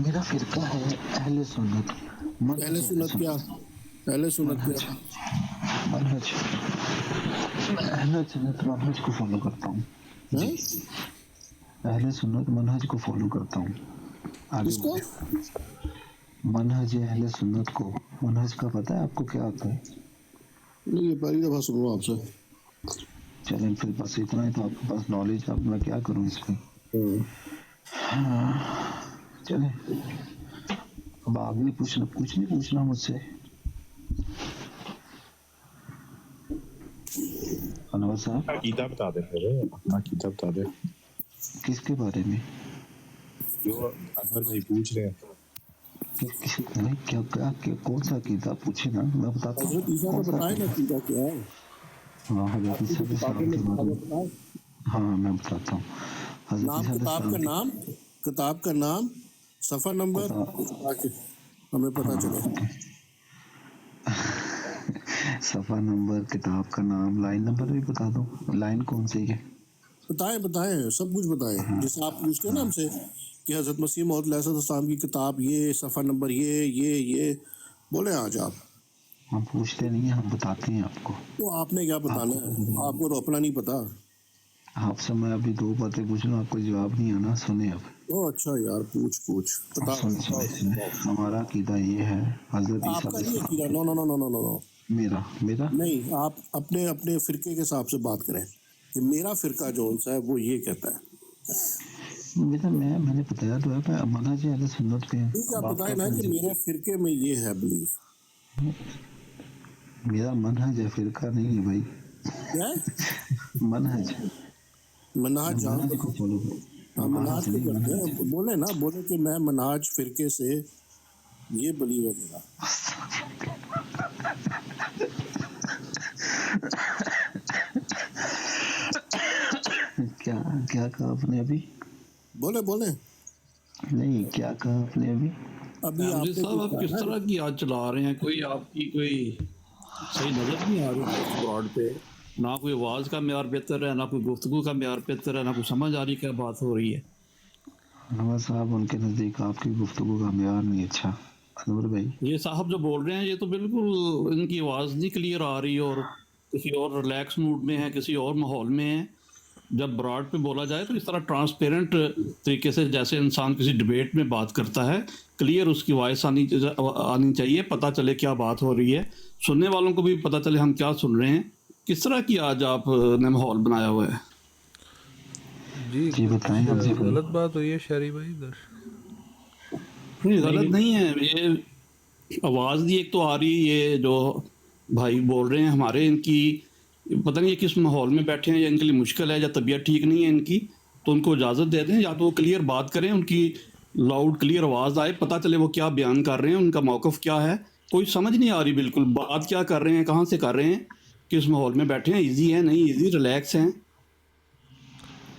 मेरा फ़िरका है अहले सुन्नत। अहले सुन्नत क्या, अहले सुन्नत क्या? मनहज, मैं अहले सुन्नत मनहज को फॉलो करता हूँ। हैं? अहले सुन्नत मनहज को फॉलो करता हूँ। आगे किसको? मनहज अहले सुन्नत को। मनहज का पता है आपको क्या होता है? नहीं, ये पहली दफ़ा सुन रहा हूँ आपसे। चलें फिर, बस इतना ही तो आपके पास नॉलेज है, अब मैं क्या करूँ इस पर। हाँ, चलें अब आगे कुछ नहीं पूछना मुझसे। अनवर साहब, अकीदा बता दे, फिर अपना अकीदा बता दे किसके बारे में? जो अनवर भाई पूछ रहे हैं। नहीं, क्या कौन सा अकीदा पूछे ना, मैं बताता हूँ। हज़रत ईसा को बताएं ना अकीदा क्या है। हाँ, हज़रत ईसा के सलाम के बारे में, हाँ मैं बताता हूँ। नाम, किताब का नाम, किताब का नाम, सफ़ा नंबर, ताकि हमें पता चले। सफ़ा नंबर, किताब का नाम, लाइन नंबर भी बता दो, लाइन कौन सी है? बताएं, सब कुछ बताएं। जैसे आप पूछते ना हमसे कि हज़रत मसीह मौऊद अलैहिस्सलाम की किताब ये, सफ़ा नंबर ये बोले आज आप। हम पूछते नहीं हैं, हम बताते हैं आपको। तो आपने क्या बताना है, आपको तो अपना नहीं पता। आपसे मैं अभी 2 बातें पूछ रहा हूँ, आपको जवाब नहीं आना, सुने अब। ओ अच्छा यार, पूछ बता। हमारा अकीदा ये है, हज़रत ईसा आपका नहीं अकीदा, नो, मेरा नहीं, आप अपने फ़िरके के हिसाब से बात करें कि मेरा फ़िरका जो सा है वो ये कहता है। मैंने बताया तो है, मैं मनहज अहले सुन्नत पे है। ठीक है, आप बताएं ना कि मेरे फ़िरके में ये है बिलीफ। मेरा मनहज है, फ़िरका नहीं है भाई। क्या? मनहज को फॉलो हाँ, मनाज को करते हैं। बोले कि मैं मनाज फ़िरके से ये बिलीव है मेरा। क्या कहा आपने अभी? बोले नहीं, क्या कहा आपने अभी? आपने साहब, आप किस तरह की आज चला रहे हैं, कोई आपकी कोई सही नजर नहीं आ रही ब्रॉड पे, ना कोई आवाज़ का म्यार बेहतर है, ना कोई गुफ्तगू का म्यार बेहतर है, ना कोई समझ आ रही क्या बात हो रही है। नवाज साहब, उनके नज़दीक आपकी गुफ्तगू का म्यार नहीं अच्छा, अनवर भाई। ये साहब जो बोल रहे हैं ये तो बिल्कुल इनकी आवाज़ नहीं क्लियर आ रही और किसी और रिलैक्स मूड में है, किसी और माहौल में है। जब ब्रॉड पे बोला जाए तो इस तरह ट्रांसपेरेंट तरीके से जैसे इंसान किसी डिबेट में बात करता है, क्लियर उसकी वॉइस आनी चाहिए, पता चले क्या बात हो रही है, सुनने वालों को भी पता चले हम क्या सुन रहे हैं। किस तरह की आज आपने माहौल बनाया हुआ है? जी बताएं। गलत बात हुई है शहरी भाई इधर? नहीं गलत नहीं है, ये आवाज़ भी एक तो आ रही, ये जो भाई बोल रहे हैं हमारे, इनकी पता नहीं ये किस माहौल में बैठे हैं, या इनके लिए मुश्किल है या तबीयत ठीक नहीं है इनकी, तो उनको इजाज़त दे दें, या तो वो क्लियर बात करें, उनकी लाउड क्लियर आवाज़ आए, पता चले वो क्या बयान कर रहे हैं, उनका मौक़िफ़ क्या है। कोई समझ नहीं आ रही बिल्कुल, बात क्या कर रहे हैं, कहाँ से कर रहे हैं, किस माहौल में बैठे हैं, ईजी है नहीं ईजी, रिलैक्स हैं।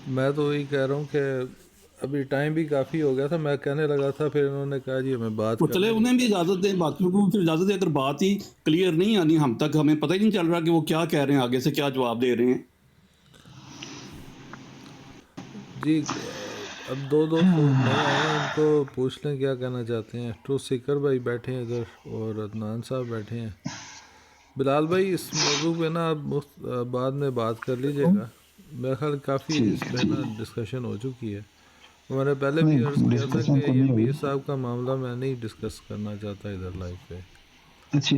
मैं तो वही कह रहा हूँ कि अभी टाइम भी काफ़ी हो गया था, मैं कहने लगा था, फिर उन्होंने कहा जी हमें बात तो चले उन्हें भी इजाज़त दें, बाकियों को फिर इजाज़त दें। अगर बात ही क्लियर नहीं आनी हम तक, हमें पता ही नहीं चल रहा कि वो क्या कह रहे हैं, आगे से क्या जवाब दे रहे हैं। जी अब दो दोस्त नए आए हैं, उनको पूछ लें क्या कहना चाहते हैं। ट्रूथ सीकर भाई बैठे हैं इधर और अदनान साहब बैठे हैं। बिलाल भाई इस मौजू पे ना आप बाद में बात कर लीजिएगा, मेरा ख्याल काफ़ी इस पर ना डिस्कशन हो चुकी है। मैंने पहले भी अर्ज़ किया था कि ये मीर साहब का मामला मैं नहीं डिस्कस करना चाहता इधर लाइव पे। अच्छी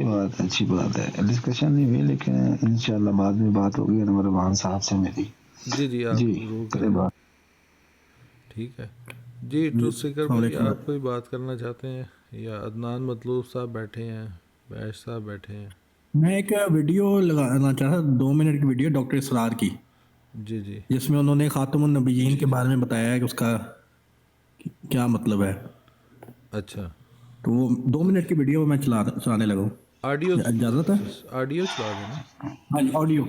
बात है, डिस्कशन नहीं हुई, लेकिन इंशाल्लाह बाद में बात होगी अनवर अमान साहब से मेरी। जी आप जरूर करें बात। ठीक है जी। ट्रूथ सीकर भाई आप कोई बात करना चाहते हैं, या अदनान मतलूब साहब बैठे हैं, बैश साहब बैठे हैं? मैं एक वीडियो लगाना चाहता, 2 मिनट की वीडियो डॉक्टर इसरार की, जी जिसमें उन्होंने खातमुन नबीयीन के बारे में बताया है कि उसका क्या मतलब है। अच्छा, तो वो 2 मिनट की वीडियो मैं चलाने लगा हूँ। ऑडियो इजाज़त है? ऑडियो चला देना। हाँ जी, ऑडियो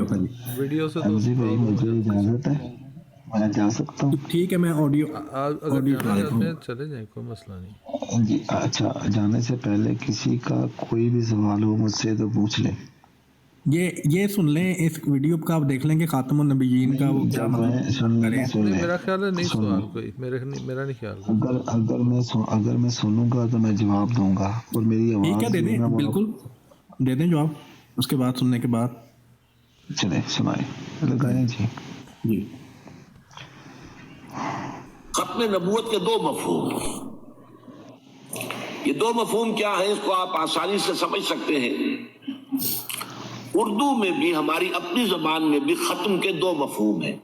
हाँ जी। वीडियो से तो जी भाई मुझे इजाज़त है, मैं जा सकता हूँ? ठीक है, मैं ऑडियो चला देता हूँ, चले जाए, कोई मसला नहीं जी। अच्छा, जाने से पहले किसी का कोई भी सवाल हो मुझसे तो पूछ लें। ये सुन लें, इस वीडियो का आप देख लें कि खातमुन नबीयीन का वो क्या सुन मेरा ख्याल है नहीं सवाल कोई, मेरा नहीं ख्याल। अगर मैं सुनूंगा तो मैं जवाब दूंगा, और मेरी आवाज़ ठीक है, दे दें, बिल्कुल दे दें जवाब, उसके बाद सुनने के बाद। चले सुनाए लगाएं जी। खत्म नबूवत के 2 मफहूम, ये 2 मफहूम क्या है, इसको आप आसानी से समझ सकते हैं। उर्दू में भी, हमारी अपनी जबान में भी खत्म के 2 मफहूम हैं।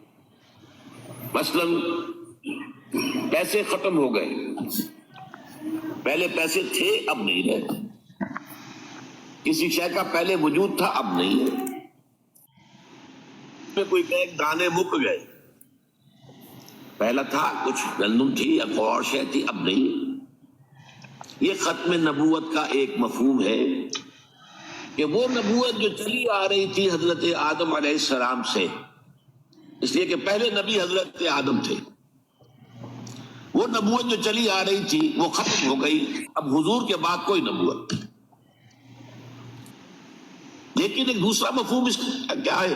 मसलन पैसे खत्म हो गए, पहले पैसे थे अब नहीं रहे, किसी शय का पहले वजूद था अब नहीं है, कोई कहे दाने मुक गए, पहला था कुछ गंदम थी या कोई और शय थी अब नहीं। ये खत्म नबूवत का एक मफहूम है कि वो नबूवत जो चली आ रही थी हजरत आदम अलैहिस्सलाम से, इसलिए कि पहले नबी हजरत आदम थे, वो नबूवत जो चली आ रही थी वो खत्म हो गई, अब हुजूर के बाद कोई नबूवत। लेकिन एक दूसरा मफहूम इसका क्या है,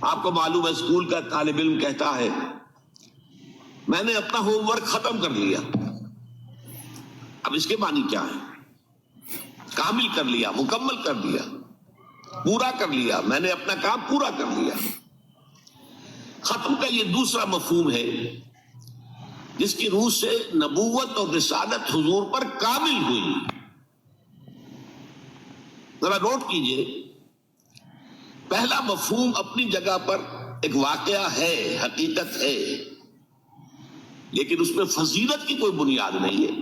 आपको मालूम है, स्कूल का तालिब इल्म कहता है मैंने अपना होमवर्क खत्म कर लिया, अब इसके मानी क्या है, कामिल कर लिया, मुकम्मल कर लिया, पूरा कर लिया, मैंने अपना काम पूरा कर लिया। खत्म का ये दूसरा मफहूम है जिसकी रूह से नबूवत और रिसालत हुजूर पर कामिल हुई। जरा नोट कीजिए, पहला मफहूम अपनी जगह पर एक वाकया है, हकीकत है, लेकिन उसमें फजीलत की कोई बुनियाद नहीं है।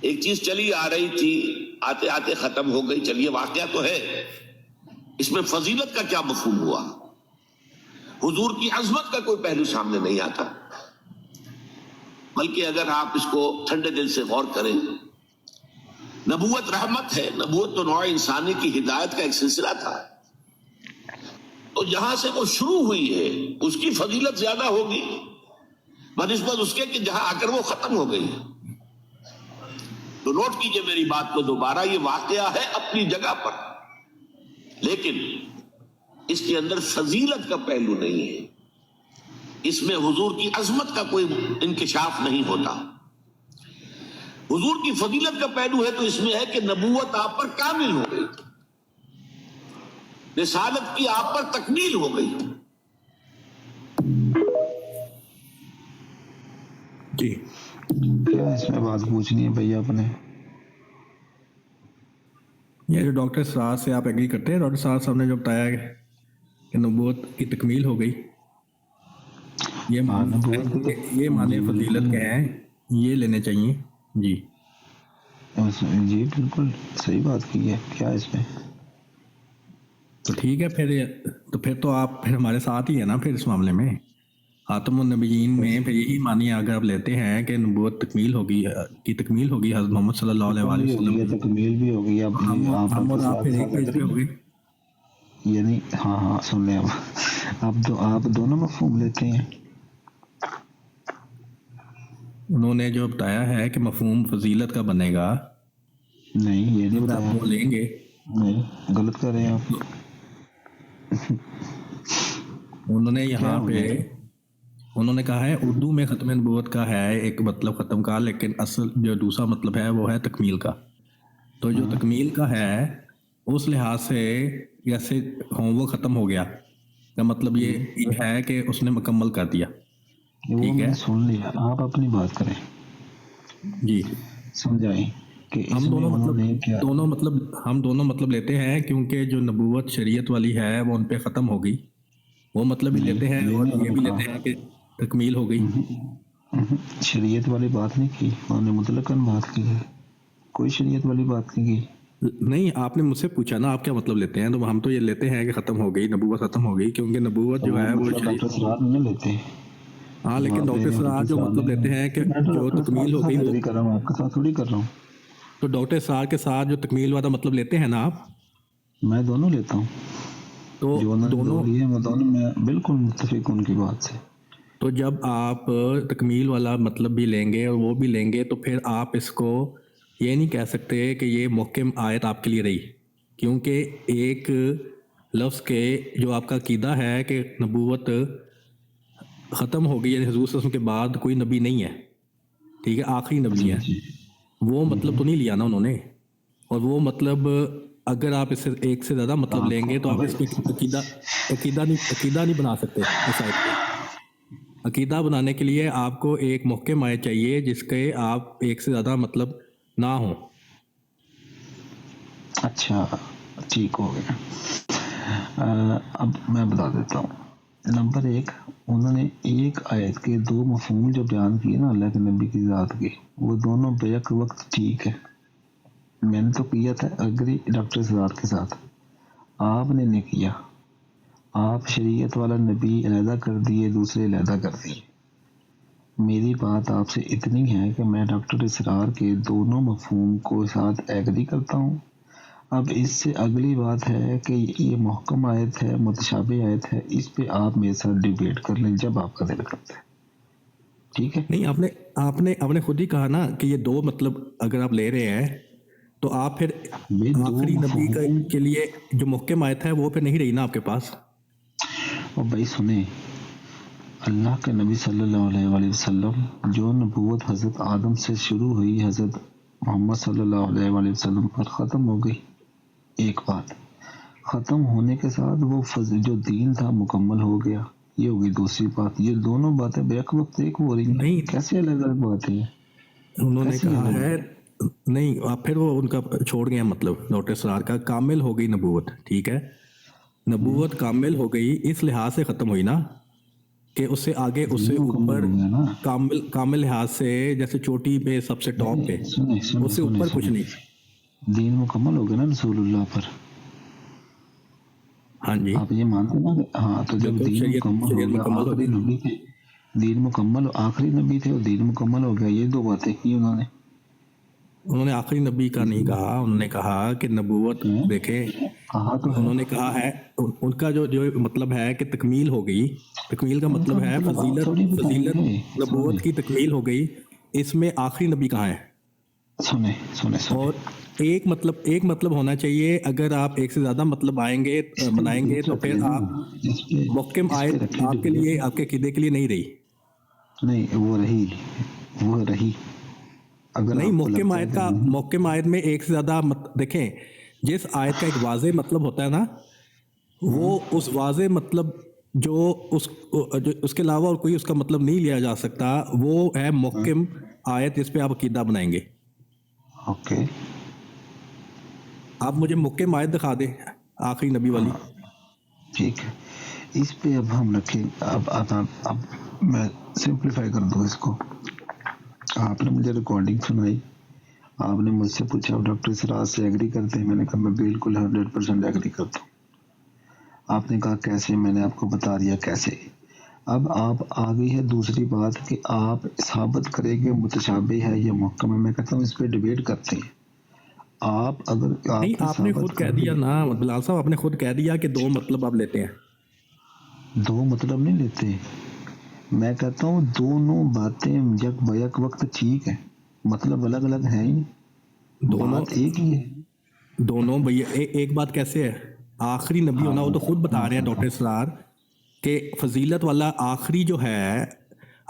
एक चीज चली आ रही थी, आते आते खत्म हो गई, चलिए वाकया तो है, इसमें फजीलत का क्या मफहूम हुआ? हुजूर की अजमत का कोई पहलू सामने नहीं आता। बल्कि अगर आप इसको ठंडे दिल से गौर करें, नबूवत रहमत है, नबूवत तो नौ इंसानी की हिदायत का एक सिलसिला था, तो जहां से वो शुरू हुई है उसकी फजीलत ज्यादा होगी बनिस्बत उसके कि जहां आकर वो खत्म हो गई। तो नोट कीजिए मेरी बात को दोबारा, ये वाकया है अपनी जगह पर, लेकिन इसके अंदर फजीलत का पहलू नहीं है, इसमें हुजूर की अजमत का कोई इंकिशाफ नहीं होता। हुजूर की फजीलत का पहलू है तो इसमें है कि नबूवत आप पर कामिल हो गई, रिसालत की आप पर तकमील हो गई। जी क्या इसमें बात पूछनी है भैया अपने? ये जो डॉक्टर सरार से आप एग्री करते हैं? डॉक्टर सरार साहब ने जो बताया है कि नबूवत की तकमील हो गई, ये माने फजीलत के हैं, ये लेने चाहिए। जी जी बिल्कुल सही बात की है। क्या इसमें? तो ठीक है, फिर तो आप फिर हमारे साथ ही है ना फिर इस मामले में। खातमुन नबीयीन में फिर यही मानिए, अगर आप लेते हैं कि नबूवत तकमील होगी की तकमील होगी हज़रत मोहम्मद सल्लल्लाहु अलैहि वसल्लम, तकमील भी होगी। अब हम और आप फिर एक पेज पे हो गए, यानी हाँ सुन लें। अब आप दोनों मफहूम लेते हैं। उन्होंने जो बताया है कि मफहूम फजीलत का बनेगा, नहीं ये नहीं बताया। आप वो लेंगे, नहीं गलत कर रहे हैं आप। उन्होंने यहाँ पे उन्होंने कहा है उर्दू में ख़त्म नबूवत का है एक मतलब ख़त्म का, लेकिन असल जो दूसरा मतलब है वो है तकमील का। तो जो तकमील का है उस लिहाज से जैसे वो ख़त्म हो गया का मतलब ये है कि उसने मुकम्मल कर दिया। ठीक है, सुन लिया, आप अपनी बात करें जी, समझाएं कि हम दोनों मतलब लेते हैं, क्योंकि जो नबूवत शरीयत वाली है वो उन पे ख़त्म हो गई, वो मतलब भी लेते हैं, और ये भी लेते हैं कि तकमील हो गई। शरीयत वाली बात नहीं की, उन्होंने मुतलकन बात की है, कोई शरीयत वाली बात नहीं की। नहीं, आपने मुझसे पूछा ना आप क्या मतलब लेते हैं, तो हम तो ये लेते हैं कि ख़त्म हो गई, नबूवत ख़त्म हो गई, क्योंकि नबूवत जो है वो डॉक्टर सरार नहीं लेते। हाँ, लेकिन डॉक्टर सरार जो मतलब लेते हैं कि जो तकमील हो गई, कर रहा हूँ आपके साथ थोड़ी कर रहा हूँ। तो डॉक्टर सरार के साथ जो तकमील वाला मतलब लेते हैं ना आप? मैं दोनों लेता हूँ, तो दोनों मैं बिल्कुल मुत्तफिक उनकी बात से। तो जब आप तकमील वाला मतलब भी लेंगे और वो भी लेंगे, तो फिर आप इसको ये नहीं कह सकते कि ये मुहकम आयत आपके लिए रही, क्योंकि एक लफ्ज़ के जो आपका अकीदा है कि नबूवत ख़त्म हो गई, यानी हुज़ूर सल्लल्लाहु अलैहि वसल्लम के बाद कोई नबी नहीं है, ठीक है, आखिरी नबी है, वो मतलब तो नहीं लिया ना उन्होंने। और वो मतलब अगर आप इससे एक से ज़्यादा मतलब लेंगे तो आप इसमें अकीदा नहीं बना सकते। इस आयत पे अकीदा बनाने के लिए आपको एक मुहकम आयत चाहिए जिसके आप एक से ज़्यादा मतलब ना हो। अच्छा ठीक हो गया। अब मैं बता देता हूँ। नंबर 1, उन्होंने एक आयत के 2 मफहूम जो बयान किए ना अल्लाह के नबी की ज़ात के, वो दोनों बेक वक्त ठीक है। मैंने तो किया था अग्री डॉक्टर सरार के साथ, आपने नहीं किया। आप शरीयत वाला नबी अलहदा कर दिए, दूसरे अलहदा कर दिए। मेरी बात आपसे इतनी है कि मैं डॉक्टर इसरार के दोनों मफहूम को साथ एग्री करता हूँ। अब इससे अगली बात है कि ये मुहकम आयत है, मुतशाबी आयत है, इस पे आप मेरे साथ डिबेट कर लें जब आपका दिल करता है, ठीक है? नहीं, आपने खुद ही कहा ना कि ये 2 मतलब अगर आप ले रहे हैं तो आप फिर आखिरी नबी के लिए जो मुहकम आयत है वो फिर नहीं रही ना आपके पास। और भाई सुने, अल्लाह के नबी सल्लल्लाहु अलैहि वसल्लम जो नबूवत हज़रत आदम से शुरू हुई हज़रत मोहम्मद सल्लल्लाहु अलैहि वसल्लम पर ख़त्म हो गई। एक बात, ख़त्म होने के साथ वो जो दीन था मुकम्मल हो गया, ये होगी दूसरी बात। ये दोनों बातें बेक वक्त एक हो रही नहीं, कैसे अलग अलग बातें हैं? उन्होंने कहा है नहीं, आप फिर वो उनका छोड़ गए मतलब डॉक्टर सरार का कामिल हो गई नबूवत, ठीक है, नबूवत कामिल हो गई इस लिहाज से ख़त्म हुई ना कि उससे आगे उससे ऊपर कामिल लिहाज से जैसे चोटी पे सबसे टॉप पे उससे ऊपर कुछ नहीं, दीन मुकम्मल हो गया ना रसूलुल्लाह पर। हाँ जी, आप ये मानते ना? हाँ, तो जब दीन मुकम्मल हो गया, आखिरी नबी थे, दीन मुकम्मल आखिरी नबी थे और दीन मुकम्मल हो गया, ये 2 बातें की उन्होंने आखिरी नबी का नहीं कहा, उन्होंने कहा कि नबूवत देखे, उन्होंने कहा है उनका जो मतलब है कि तकमील हो गई, तकमील का मतलब है फजीलत नबूवत की तकमील हो गई, इसमें आखिरी नबी कहाँ है? सुने। और एक मतलब होना चाहिए। अगर आप एक से ज़्यादा मतलब बनाएंगे तो फिर आप मुहकम आयत आपके लिए, आपके अकीदे के लिए नहीं रही। नहीं, वो रही अगर नहीं, आपको मुहक्किम लगता है आयत कि का नहीं, मुहक्किम आयत में एक से ज़्यादा देखें, जिस आयत का एक वाज़े मतलब होता है ना, वो उस वाज़े मतलब जो उसके अलावा और कोई उसका मतलब नहीं लिया जा सकता, वो है मुहक्किम आयत जिस पे आप अकीदा बनाएंगे। ओके आप मुझे मुहक्किम आयत दिखा दें आखिरी नबी वाली। ठीक है, इस पे अब हम रखें। अब मैं सिंप्लीफाई कर दूँ इसको। आपने मुझे रिकॉर्डिंग सुनाई, आपने मुझसे पूछा डॉक्टर सिराज से एग्री करते हैं, मैंने कहा मैं बिल्कुल 100% एग्री करता हूँ। आपने कहा कैसे, मैंने आपको बता दिया कैसे। अब आप आ गई है दूसरी बात कि आप साबित करेंगे मुतशाबी है या मुहक्कम है। मैं कहता हूँ इस पे डिबेट करते हैं। आप अगर नहीं, आपने आपने खुद साबित कह कर दिया ना बिलाल साहब, आपने खुद कह दिया कि दो मतलब आप लेते हैं। दो मतलब नहीं लेते, मैं कहता हूँ दोनों बातें यक बयक वक्त ठीक है, मतलब अलग अलग हैं ही, दोनों बात एक ही है। दोनों भैया एक बात कैसे है, आखिरी नबी होना, वो तो खुद बता रहे हैं डॉक्टर सरार कि फजीलत वाला आखिरी जो है,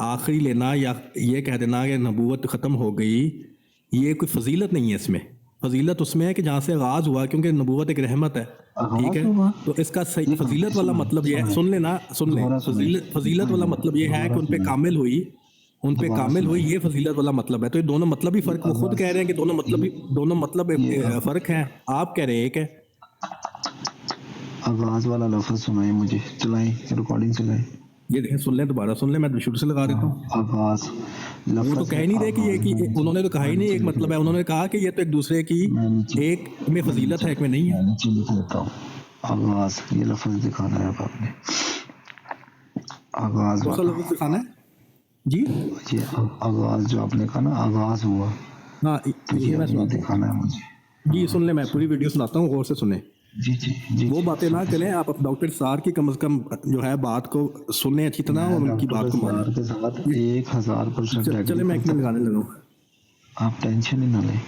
आखिरी लेना या ये कह देना कि नबूवत ख़त्म हो गई, ये कोई फजीलत नहीं है। इसमें फजीलत उसमें है कि जहाँ से आगाज़ हुआ, क्योंकि नबूवत एक रहमत है, ठीक है। तो इसका सही फजीलत वाला मतलब ये है, सुन लेना, सुन ले, फजीलत वाला मतलब ये है कि उन पे कामिल हुई, उन पे कामिल हुई, ये फजीलत वाला मतलब है। तो ये दोनों मतलब ही फ़र्क, वो खुद कह रहे हैं कि दोनों मतलब फ़र्क है, आप कह रहे हैं एक है। आगाज वाला लफ्ज सुनाए मुझे, चलाएं रिकॉर्डिंग चलाएं। ये देखें, सुन लें, दोबारा सुन लें, मैं शुरू से लगा देता हूँ। आगाज वो तो कह ही नहीं रहे कि ये कि उन्होंने तो कहा ही नहीं एक मतलब है, उन्होंने कहा कि ये तो एक दूसरे की, एक में फजीलत है एक में नहीं है। नीचे लिख लेता हूँ आगाज, ये लफ्ज दिखाना है अब आपने, आगाज कौन सा लफ्ज दिखाना है जी? ये आगाज जो आपने कहा ना, आगाज हुआ, हाँ, तो ये मैं दिखाना है मुझे। जी, सुन ले, मैं पूरी वीडियो सुनाता हूँ, गौर से सुने। जी जी जी, वो बातें ना करें आप, डॉक्टर सार की कम से कम जो है बात को सुनने अच्छी तरह और उनकी बात को मानें। के साथ 1000% चले, मैं एक मिनट लगाने लगा हूँ, आप टेंशन ही ना लें।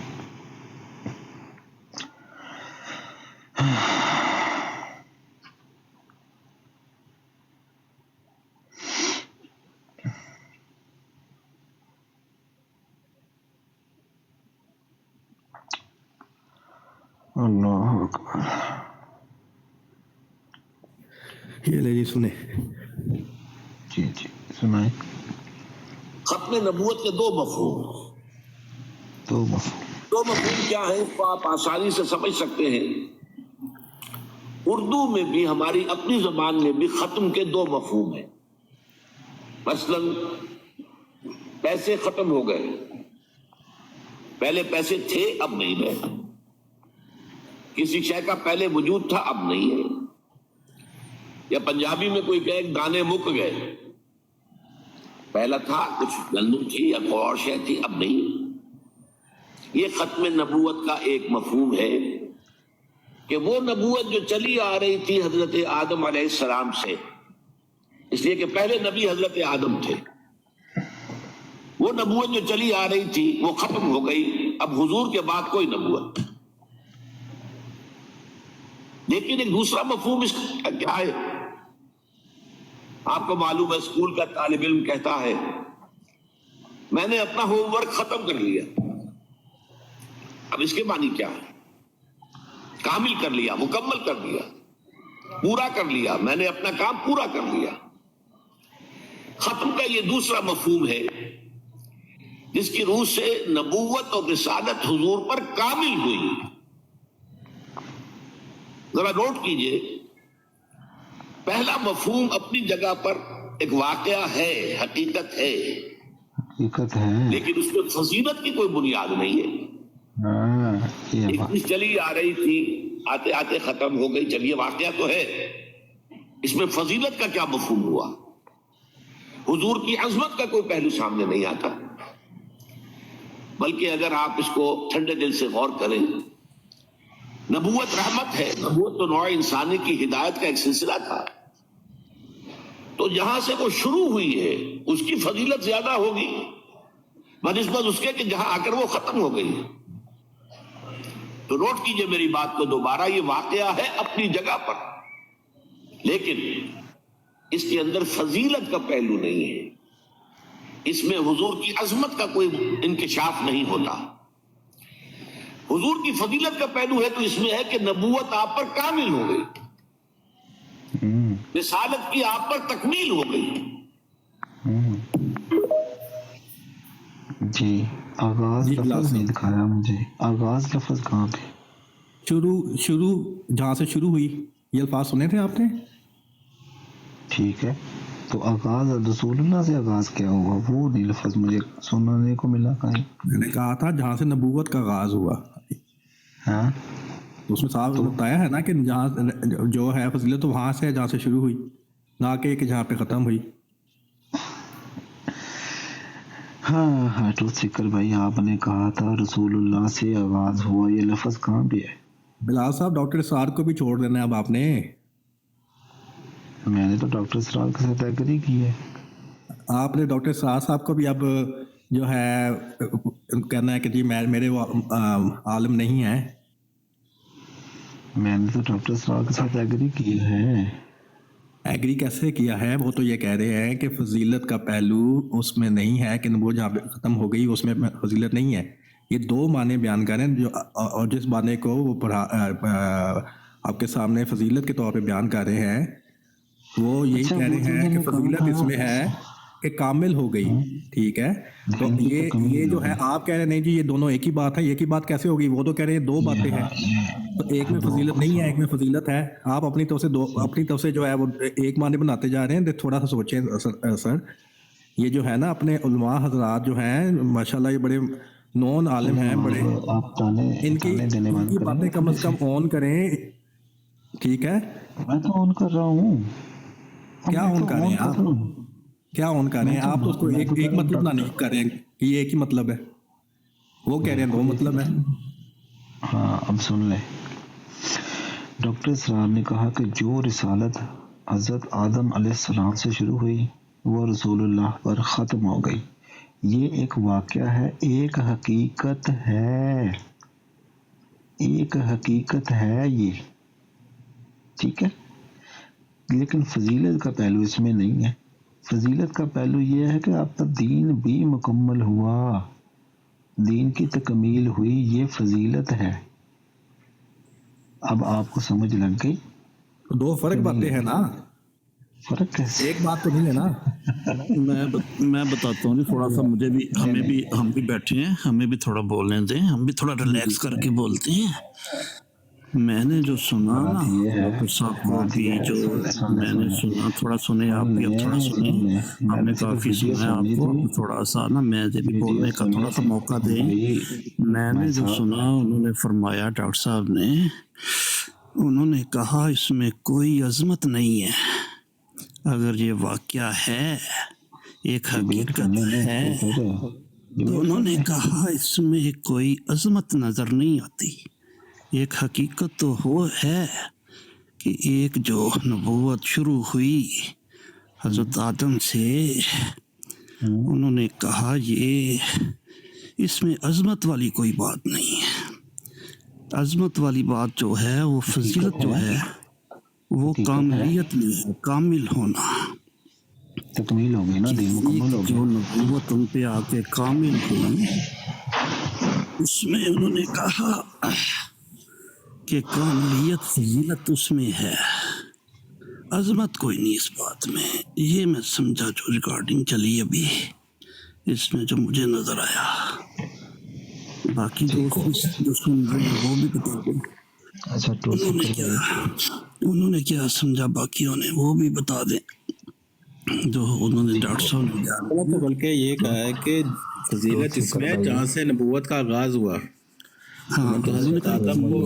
अल्लाह अकबर। ये ले जी, सुने जी जी सुनाए। खत्म नबूवत के दो मफहूम क्या है, इसको आप आसानी से समझ सकते हैं। उर्दू में भी, हमारी अपनी जबान में भी खत्म के दो मफहूम हैं। मसलन पैसे खत्म हो गए, पहले पैसे थे अब नहीं रहे, किसी शय का पहले वजूद था अब नहीं है, या पंजाबी में कोई कहे दाने मुक गए, पहला था कुछ गंदम थी या कोई और शय थी अब नहीं। ये खत्म नबूवत का एक मफहूम है कि वो नबूवत जो चली आ रही थी हजरत आदम अलैहिस्सलाम से, इसलिए कि पहले नबी हजरत आदम थे, वो नबूवत जो चली आ रही थी वो खत्म हो गई, अब हुजूर के बाद कोई नबूवत। लेकिन एक दूसरा मफहूम इसका क्या है, आपको मालूम है, स्कूल का तालिब इल्म कहता है मैंने अपना होमवर्क खत्म कर लिया। अब इसके मानी क्या है, कामिल कर लिया, मुकम्मल कर लिया, पूरा कर लिया, मैंने अपना काम पूरा कर लिया। खत्म का ये दूसरा मफहूम है जिसकी रूह से नबूवत और रिसालत हुजूर पर कामिल हुई। जरा नोट कीजिए, पहला मफहूम अपनी जगह पर एक वाकया है, हकीकत है, लेकिन उसमें फजीलत की कोई बुनियाद नहीं है। एक चीज चली आ रही थी, आते आते खत्म हो गई, चलिए वाकया तो है, इसमें फजीलत का क्या मफहूम हुआ? हुजूर की अजमत का कोई पहलू सामने नहीं आता। बल्कि अगर आप इसको ठंडे दिल से गौर करें, नबूवत रहमत है, नबूवत तो नौ इंसानी की हिदायत का एक सिलसिला था, तो जहां से वो शुरू हुई है उसकी फजीलत ज्यादा होगी बनिस्बत उसके कि जहां आकर वो खत्म हो गई। तो नोट कीजिए मेरी बात को दोबारा, ये वाकया है अपनी जगह पर, लेकिन इसके अंदर फजीलत का पहलू नहीं है। اس میں حضور کی عظمت کا کوئی انکشاف نہیں ہوتا. حضور کی فضیلت کا پہلو ہے تو اس میں ہے کہ نبوت آپ پر کامل ہو گئی, رسالت کی آپ پر تکمیل ہو گئی. جی آغاز لفظ نہیں دکھایا مجھے, آغاز لفظ کہاں پہ؟ شروع جہاں سے شروع ہوئی یہ الفاظ سنے تھے آپ نے؟ ٹھیک ہے, تو آغاز رسول اللہ سے آغاز کیا ہوا وہ نہیں لفظ مجھے سننے کو ملا کہیں. میں نے کہا تھا جہاں سے نبوت کا آغاز ہوا, ہاں تو اس میں صاف بتایا ہے نا کہ جہاں جو ہے فضیلت تو وہاں سے جہاں سے شروع ہوئی, نہ کہ جہاں پہ ختم ہوئی. ہاں ٹروتھ سیکر بھائی, آپ نے کہا تھا رسول اللہ سے آغاز ہوا, یہ لفظ کہاں پہ ہے؟ بلال صاحب ڈاکٹر اسرار کو بھی چھوڑ دینا ہے اب آپ نے. میں نے تو ڈاکٹر اسرار کے ساتھ ایگری کی ہے. آپ نے ڈاکٹر اسرار صاحب کو بھی اب جو ہے کہنا ہے کہ جی میرے وہ عالم نہیں ہیں. میں نے تو ڈاکٹر اسرار کے ساتھ ایگری کیا ہے. ایگری کیسے کیا ہے؟ وہ تو یہ کہہ رہے ہیں کہ فضیلت کا پہلو اس میں نہیں ہے کہ وہ جہاں پہ ختم ہو گئی اس میں فضیلت نہیں ہے. یہ دو معنی بیان کریں جو, اور جس معنی کو وہ آپ کے سامنے فضیلت کے طور پہ بیان کر رہے ہیں وہ یہی کہہ رہے ہیں کہ فضیلت اس میں ہے کہ کامل ہو گئی. ٹھیک ہے, تو یہ جو ہے آپ کہہ رہے ہیں نہیں جی یہ دونوں ایک ہی بات ہے, ایک ہی بات کیسے ہوگی؟ وہ تو کہہ رہے ہیں دو باتیں ہیں, تو ایک میں فضیلت نہیں ہے ایک میں فضیلت ہے. آپ اپنی طرف سے جو ہے وہ ایک معنی بناتے جا رہے ہیں. تھوڑا سا سوچیں سر, یہ جو ہے نا اپنے علماء حضرات جو ہیں ماشاءاللہ یہ بڑے نون عالم ہیں, بڑے ان کی باتیں کم از کم آن کریں. ٹھیک ہے, میں تو آن کر رہا ہوں. کیا آن کر رہے ہیں آپ؟ کیا آن کر رہے ہیں آپ؟ تو اس کو ایک مطلب نہ نہیں کر رہے ہیں کہ یہ ایک ہی مطلب ہے, وہ کہہ رہے ہیں دو مطلب ہے. ہاں اب سن لیں, ڈاکٹر اسرار نے کہا کہ جو رسالت حضرت آدم علیہ السلام سے شروع ہوئی وہ رسول اللہ پر ختم ہو گئی. یہ ایک واقعہ ہے, ایک حقیقت ہے, ایک حقیقت ہے یہ. ٹھیک ہے, لیکن فضیلت کا پہلو اس میں نہیں ہے. فضیلت کا پہلو یہ ہے کہ آپ کا دین بھی مکمل ہوا, دین کی تکمیل ہوئی, یہ فضیلت ہے. اب آپ کو سمجھ لگ گئی؟ دو فرق باتیں ہیں نا, فرق کیسے؟ ایک بات تو نہیں ہے نا. میں بتاتا ہوں, تھوڑا سا مجھے بھی ہم بھی بیٹھے ہیں, ہمیں بھی تھوڑا بولنے دیں, ہم بھی تھوڑا ریلیکس کر کے بولتے ہیں. میں نے جو سنا نا ڈاکٹر صاحب کو بھی جو میں نے سنا, تھوڑا سنے آپ بھی, اب تھوڑا سنیں. ہم نے کافی سنا ہے آپ کو, تھوڑا سا نا میں بھی بولنے کا تھوڑا سا موقع دیں. میں نے جو سنا انہوں نے فرمایا, ڈاکٹر صاحب نے انہوں نے کہا اس میں کوئی عظمت نہیں ہے. اگر یہ واقعہ ہے, ایک حقیقت ہے, تو انہوں نے کہا اس میں کوئی عظمت نظر نہیں آتی. ایک حقیقت تو وہ ہے کہ ایک جو نبوت شروع ہوئی حضرت آدم سے, انہوں نے کہا یہ اس میں عظمت والی کوئی بات نہیں ہے. عظمت والی بات جو ہے وہ فضیلت جو ہے وہ کاملیت میں ہے, کامل ہونا. تکمیل ہو گئی نا, دین مکمل ہو گیا. جو نبوت ان پہ آ کے کامل ہوئی اس میں انہوں نے کہا کہ کاملیت فضیلت اس میں ہے, عظمت کوئی نہیں اس بات میں. یہ میں سمجھا جو ریکارڈنگ چلی ابھی, اس میں جو مجھے نظر آیا. باقی جو سن رہے ہیں وہ بھی بتا دیں انہوں نے کیا سمجھا, باقیوں نے وہ بھی بتا دیں جو انہوں نے ڈاکٹر صاحب نے. تو بلکہ یہ کہا ہے کہ فضیلت اس میں جہاں سے نبوت کا آغاز ہوا. ہاں, تو حضرت آدم کو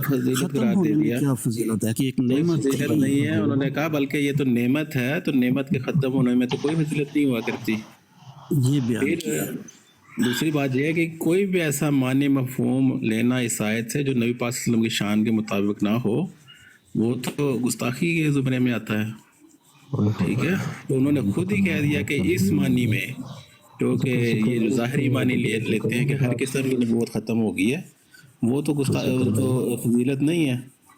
فضیلت قرار دے دیا. کیا فضیلت ہے کہ ایک نعمت فضیلت نہیں ہے, انہوں نے کہا بلکہ یہ تو نعمت ہے, تو نعمت کے ختم ہونے میں تو کوئی فضیلت نہیں ہوا کرتی. یہ بیان کیا. دوسری بات یہ ہے کہ کوئی بھی ایسا معنی مفہوم لینا اس آیت سے جو نبی پاک صلی اللہ علیہ وسلم کی شان کے مطابق نہ ہو, وہ تو گستاخی کے زمرے میں آتا ہے. ٹھیک ہے, تو انہوں نے خود ہی کہہ دیا کہ اس معنی میں جو کہ یہ جو ظاہری معنی لیتے ہیں کہ ہر قسم کی نبوت ختم ہو گئی ہے, وہ تو فضیلت نہیں ہے.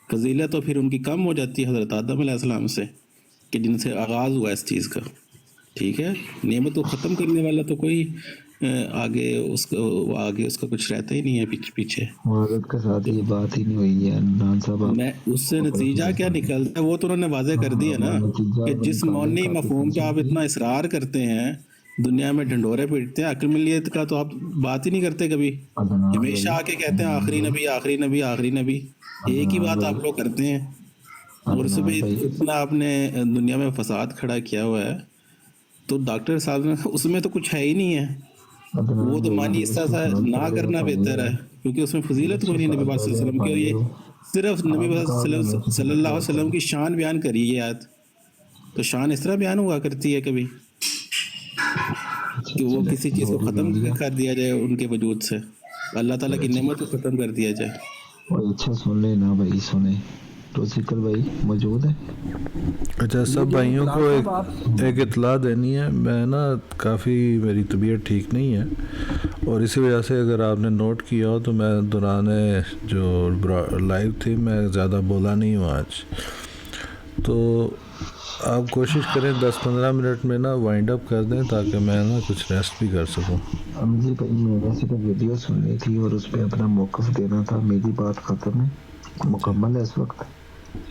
فضیلت تو پھر ان کی کم ہو جاتی ہے حضرت آدم علیہ السلام سے, کہ جن سے آغاز ہوا اس چیز کا. ٹھیک ہے، نعمت کو ختم کرنے والا تو کوئی آگے اس کا کچھ رہتا ہی نہیں ہے پیچھے. عورت کے ساتھ یہ بات ہی نہیں ہوئی ہے عمران صاحب. میں اس سے نتیجہ کیا نکلتا ہے وہ تو انہوں نے واضح کر دیا نا کہ جس معنی مفہوم پہ آپ اتنا اصرار کرتے ہیں، دنیا میں ڈھنڈورے پیٹتے ہیں، عقل ملیت کا تو آپ بات ہی نہیں کرتے کبھی. ہمیشہ آ کے کہتے ہیں آخری نبی آخری نبی آخری نبی، ایک ہی بات آپ لوگ کرتے ہیں. اور اس میں اتنا آپ نے دنیا میں فساد کھڑا کیا ہوا ہے، تو ڈاکٹر صاحب نے اس میں تو کچھ ہے ہی نہیں ہے. وہ تو مانی اس طرح سے نہ کرنا بہتر ہے، کیونکہ اس میں فضیلت کوئی نہیں نبی پاک صلی اللہ علیہ وسلم کی. یہ صرف نبی پاک صلی اللہ علیہ وسلم کی شان بیان کری ہے آیت. تو شان اس طرح بیان ہوا کرتی ہے کبھی کہ وہ کسی چیز کو ختم کر دیا جائے ان کے وجود سے، اللہ تعالیٰ کی نعمت کو ختم کر دیا جائے. اچھا سن لے نا بھائی، سنیں تو ذکر بھائی موجود ہے. اچھا سب بھائیوں کو ایک اطلاع دینی ہے. میں نا کافی میری طبیعت ٹھیک نہیں ہے، اور اسی وجہ سے اگر آپ نے نوٹ کیا ہو تو میں دوران جو لائیو تھی میں زیادہ بولا نہیں ہوں آج. تو آپ کوشش کریں 10-15 منٹ میں نا وائنڈ اپ کر دیں تاکہ میں نا کچھ ریسٹ بھی کر سکوں. جی بھائی میں ویسے تو ویڈیو سننی تھی اور اس پہ اپنا موقف دینا تھا. میری بات ختم ہے، مکمل ہے اس وقت.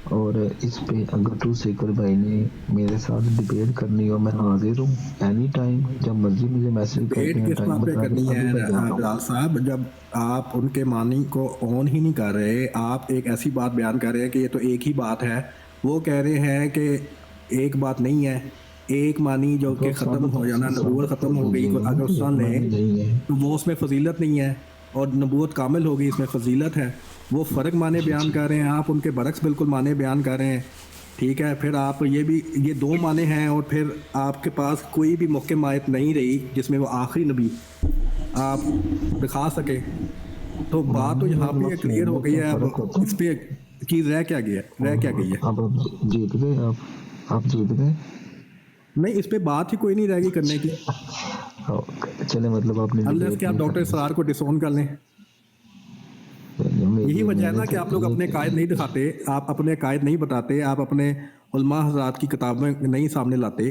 اور اس پہ اگر تو سیکر بھائی نے میرے ساتھ ڈیبیٹ کرنی ہو میں حاضر ہوں اینی ٹائم، جب مرضی مجھے میسج کرنی ہے بلال صاحب. جب آپ ان کے معنی کو آن ہی نہیں کر رہے، آپ ایک ایسی بات بیان کر رہے ہیں کہ یہ تو ایک ہی بات ہے. وہ کہہ رہے ہیں کہ ایک بات نہیں ہے، ایک معنی جو کہ ختم ہو جانا، نبوت ختم ہو گئی اگر سن لیں تو وہ اس میں فضیلت نہیں ہے، اور نبوت کامل ہو گئی اس میں فضیلت ہے. وہ فرق معنی بیان کر رہے ہیں، آپ ان کے برعکس بالکل معنی بیان کر رہے ہیں. ٹھیک ہے، پھر آپ یہ دو معنی ہیں، اور پھر آپ کے پاس کوئی بھی محکم آیت نہیں رہی جس میں وہ آخری نبی آپ دکھا سکے. تو بات تو یہاں پہ کلیئر ہو گئی ہے. اب اس پہ چیز رہ کیا گئی ہے. اب جیت گئے، آپ جیت گئے. نہیں، اس پہ بات ہی کوئی نہیں رہ گئی کرنے کی. چلے مطلب آپ نے اللہ کہ آپ ڈاکٹر اسرار کو ڈسون کر لیں. یہی وجہ ہے نا کہ آپ لوگ اپنے قائد نہیں دکھاتے، آپ اپنے قائد نہیں بتاتے، آپ اپنے علماء حضرات کی کتابیں نہیں سامنے لاتے.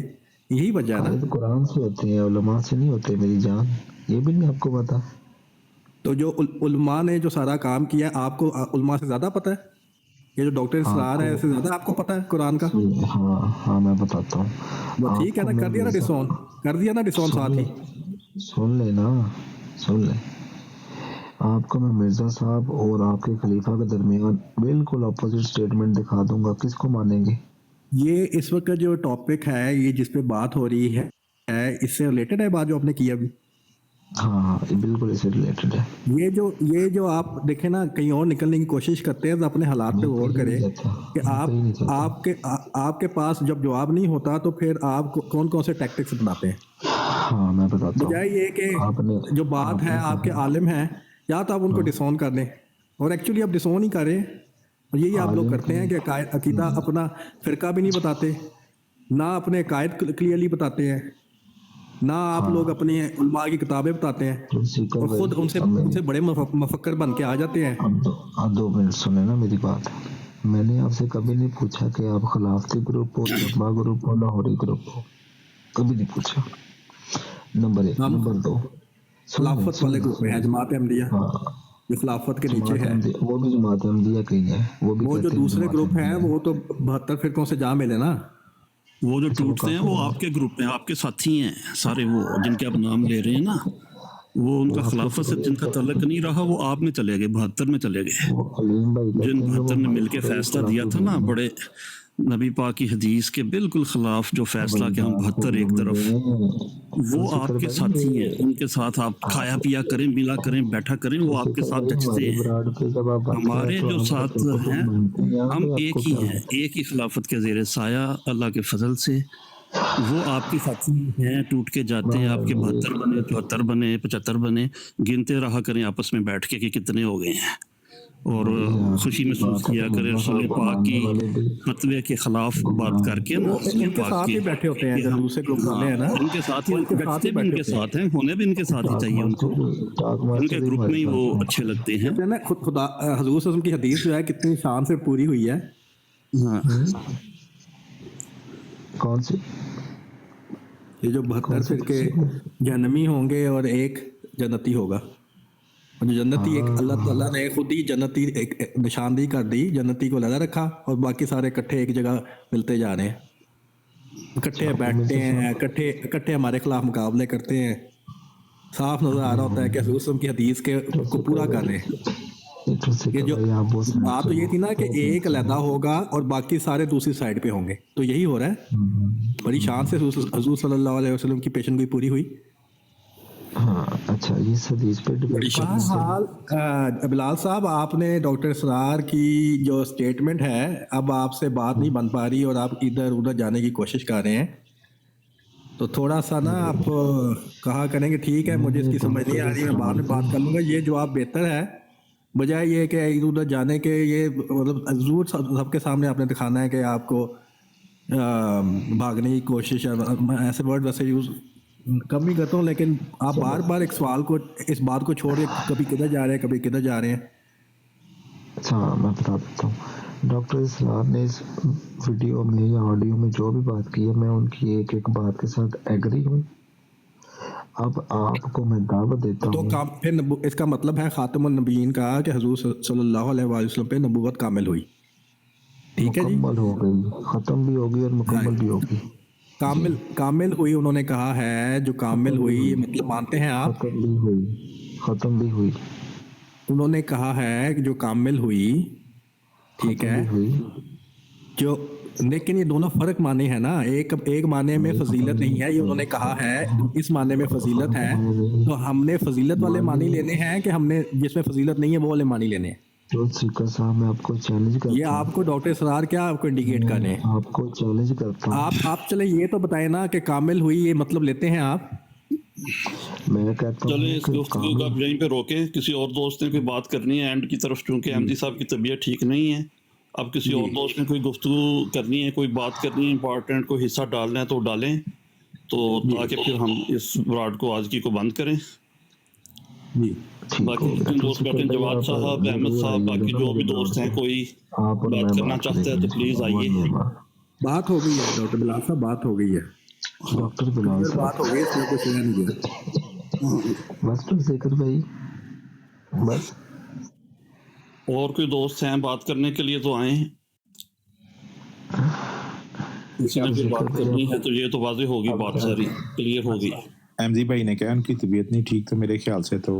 یہی وجہ ہے نا. قرآن سے ہوتے ہیں، علماء سے نہیں ہوتے میری جان، یہ بھی نہیں آپ کو پتا. تو جو علماء نے جو سارا کام کیا، آپ کو علماء سے زیادہ پتہ ہے. یہ جو ڈاکٹر اسرار ہے اس سے زیادہ آپ کو پتہ ہے قرآن کا. ہاں میں بتاتا ہوں. ٹھیک ہے نا، کر دیا نا ڈسون ساتھ ہی. سن لے آپ کو میں مرزا صاحب اور آپ کے خلیفہ کے درمیان بالکل اپوزٹ سٹیٹمنٹ دکھا دوں گا. کس کو مانیں گے؟ یہ اس وقت جو ٹاپک ہے، یہ جس پہ بات ہو رہی ہے، اس سے ریلیٹڈ ہے بات جو آپ نے کی ابھی. ہاں بالکل اس سے ریلیٹڈ ہے. یہ جو آپ دیکھیں نا کہیں اور نکلنے کی کوشش کرتے ہیں، تو اپنے حالات پہ غور کریں کہ آپ کے پاس جب جواب نہیں ہوتا تو پھر آپ کون کون سے ٹیکٹکس بناتے ہیں. ہاں میں بتاتا ہوں. بجائے یہ کہ جو بات ہے آپ کے عالم ہیں، یا تو آپ ان کو ڈسون کر دیں، اور ایکچولی آپ ڈسون ہی کریں. اور یہی آپ لوگ کرتے ہیں کہ عقیدہ اپنا فرقہ بھی نہیں بتاتے، نہ اپنے عقائد کلیئرلی بتاتے ہیں، نہ آپ لوگ اپنی علماء کی کتابیں بتاتے ہیں، اور خود ان سے بڑے مفکر بن کے آ جاتے ہیں. اب 2 منٹ سنیں نا میری بات. میں نے آپ سے کبھی نہیں پوچھا کہ آپ خلافتی گروپ ہو، جمعہ گروپ ہو، لاہوری گروپ ہو، کبھی نہیں پوچھا. نمبر 1. نمبر 2 خلافت والے گروپ میں ہے جماعت احمدیہ، جو خلافت کے نیچے ہے. وہ بھی جماعت احمدیہ کہیں ہے. وہ جو دوسرے گروپ ہیں وہ تو 72 فرقوں سے جا ملے نا. وہ جو ٹوٹتے ہیں وہ آپ کے گروپ میں آپ کے ساتھی ہیں سارے، وہ جن کے آپ نام لے رہے ہیں نا، وہ ان کا خلافت سے جن کا تعلق نہیں رہا وہ آپ میں چلے گئے، 72 میں چلے گئے. جن 72 نے مل کے فیصلہ دیا تھا نا، بڑے نبی پاک کی حدیث کے بالکل خلاف جو فیصلہ کہ ہم 72 ایک طرف، وہ آپ کے ساتھی ہیں. ان کے ساتھ آپ کھایا پیا کریں، ملا کریں، بیٹھا کریں، وہ آپ کے ساتھ جچتے ہیں. ہمارے جو ساتھ ہیں ہم ایک ہی ہیں، ایک ہی خلافت کے زیر سایہ اللہ کے فضل سے. وہ آپ کے ساتھی ہیں، ٹوٹ کے جاتے ہیں. آپ کے 72 بنے، 74 بنے، 75 بنے، گنتے رہا کریں آپس میں بیٹھ کے کہ کتنے ہو گئے ہیں، اور خوشی محسوس کیا کریں رسول پاک کی فتوے کے خلاف بات کر کے. ان کے ساتھ ہی بیٹھے ہوتے ہیں، ہم دوسرے گروپ والے ہیں نا، ان کے ساتھ ہی بیٹھتے بھی ان کے ساتھ ہیں، ہونے بھی ان کے ساتھ ہی چاہیے ان کو. ان کے گروپ میں ہی وہ اچھے لگتے ہیں. خدا حضور صلی اللہ علیہ وسلم کی حدیث جو ہے کتنی شان سے پوری ہوئی ہے. ہاں کون سی؟ ये जो 72 फिरके जहन्नमी होंगे और एक जन्नती होगा, और जो जन्नती एक अल्लाह ताला ने खुद ही जन्नती एक निशानदेही कर दी, जन्नती को अलग रखा और बाकी सारे इकट्ठे एक जगह मिलते जा रहे हैं, इकट्ठे बैठते हैं, इकट्ठे हमारे खिलाफ मुकाबले करते हैं। साफ नजर आ रहा होता है कि हज़रत सल्लल्लाहु अलैहि वसल्लम की हदीस के को पूरा कर रहे हैं। ये जो बात तो ये थी ना कि एक अलहदा होगा और बाकी सारे दूसरी साइड पे होंगे, तो यही हो रहा है। बड़ी शान से हुजूर सल्लल्लाहु अलैहि वसल्लम की पेशन गोई पूरी हुई। हाँ अच्छा, ये हदीस पे हाल बिलाल साहब, आपने डॉक्टर इसरार की जो स्टेटमेंट है, अब आपसे बात नहीं बन पा रही और आप इधर उधर जाने की कोशिश कर रहे हैं, तो थोड़ा सा ना आप कहा करेंगे ठीक है मुझे इसकी समझ नहीं आ रही, मैं बाद में बात कर लूँगा, ये जवाब बेहतर है बजाय ये कि इधर उधर जाने के। ये मतलब ज़रूर सबके सामने आपने दिखाना है कि आपको भागने की कोशिश है, मैं ऐसे वर्ड वैसे यूज़ कम ही करता हूँ, लेकिन आप बार बार एक सवाल को, इस बात को छोड़ के कभी किधर जा रहे हैं कभी किधर जा रहे हैं। अच्छा मैं बता देता हूँ, डॉक्टर इसरार ने इस वीडियो में या ऑडियो में जो भी बात की है, मैं उनकी एक एक बात के साथ एग्री हूँ। अब आपको मैं दावत देता हूँ, तो फिर इसका मतलब है खातमुन नबीयीन का कि हुजूर सल्लल्लाहु अलैहि वसल्लम पे नबूवत कामिल हुई, ठीक है जी, मुकम्मल हो गई, ख़त्म भी होगी और मुकम्मल भी होगी। कामिल हुई, उन्होंने कहा है जो कामिल हुई, मतलब मानते हैं आप? ख़त्म भी हुई, उन्होंने कहा है कि जो कामिल हुई, ठीक है, जो, लेकिन ये दोनों फर्क माने हैं ना, एक माने में फजीलत नहीं है, ये उन्होंने कहा है, इस माने में फजीलत है, तो हमने फजीलत वाले मानी लेने हैं कि हमने जिसमें फजीलत नहीं है वो वाले मानी लेने हैं? तो साहब मैं आपको चैलेंज करता हूं, ये आपको डॉक्टर इसरार क्या आपको इंडिकेट कर रहे हैं? आपको चैलेंज करता हूं, आप चले ये तो बताए ना कि कामिल हुई, ये मतलब लेते हैं आप? मैं कहता हूं चले इस गुफ्तगू को आप यहीं पे रोके, किसी और दोस्त ने कोई बात करनी है एंड की तरफ, क्योंकि अहमदी साहब की तबीयत ठीक नहीं है। अब किसी और दोस्त ने कोई गुफ्तगू करनी है, कोई बात करनी है इंपॉर्टेंट, कोई हिस्सा डालना है तो डालें, तो ताकि फिर हम इस ब्रॉड को आज की को बंद करें। जी बाकी जितने दोस्त बैठे, जवाद साहब, अहमद साहब, बाकी जो भी दोस्त हैं, कोई बात करना चाहता है तो प्लीज आइए। बात हो गई है डॉक्टर बिलाल साहब, बात हो गई है, डॉक्टर बिलाल साहब बात हो गई, इसमें कुछ नहीं गया, बस तो शेखर भाई बस। और कोई दोस्त हैं बात करने के लिए तो आए, किसी ने भी बात करनी है तो ये तो वाज़ेह होगी, बात सारी क्लियर होगी। एमजी भाई ने कहा उनकी तबीयत नहीं ठीक, तो मेरे ख्याल से तो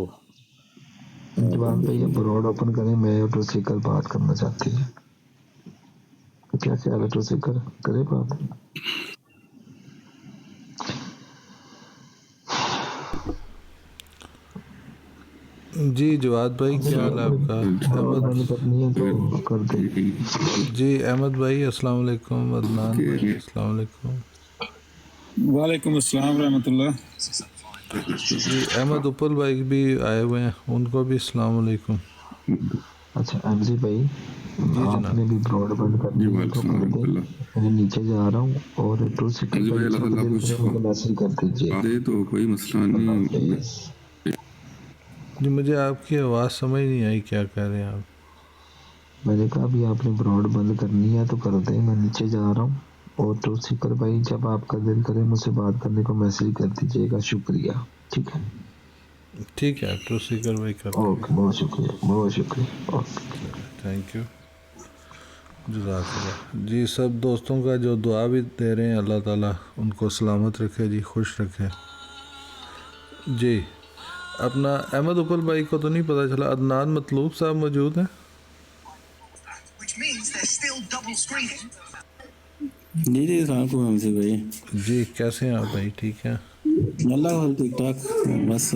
जवाब भैया ब्रॉड ओपन करें, मैं और टोसिकर बात करना चाहती है, क्या ख्याल है टोसिकर, करे बात? जी जवाद भाई क्या हाल है आपका? जी अहमद भाई अस्सलाम वालेकुम, अदनान भाई अस्सलाम वालेकुम। वालेकुम अस्सलाम रहमतुल्लाह। जी अहमद उपल भाई भी आए हुए हैं, उनको भी अस्सलाम वालेकुम। अच्छा एमजी भाई आपने भी ब्रॉड बंद कर दिया तो कर दे, मैं नीचे जा रहा हूँ और टोसिकर को मैसेज कर दीजिए, तो कोई मसला नहीं। जी मुझे आपकी आवाज़ समझ नहीं आई, क्या कह रहे हैं आप? मैंने कहा अभी आपने ब्रॉड बंद करनी है तो कर दें, मैं नीचे जा रहा हूँ, और टोसिकर भाई जब आपका दिल करे मुझसे बात करने को मैसेज कर दीजिएगा, शुक्रिया। ठीक है ठीक है टोसिकर भाई कर, ओके, बहुत शुक्रिया, बहुत शुक्रिया, ओके थैंक यू, जज़ाकल्लाह। जी सब दोस्तों का जो दुआ भी दे रहे हैं, अल्लाह ताला उनको सलामत रखे जी, खुश रखे जी। अपना अहमद उपल भाई को तो नहीं पता चला, अदनान मतलूब साहब मौजूद हैं? जी जी सलाम हमसे भाई। जी कैसे हैं आप भाई, ठीक हैं? अल्लाह ठीक ठाक, बस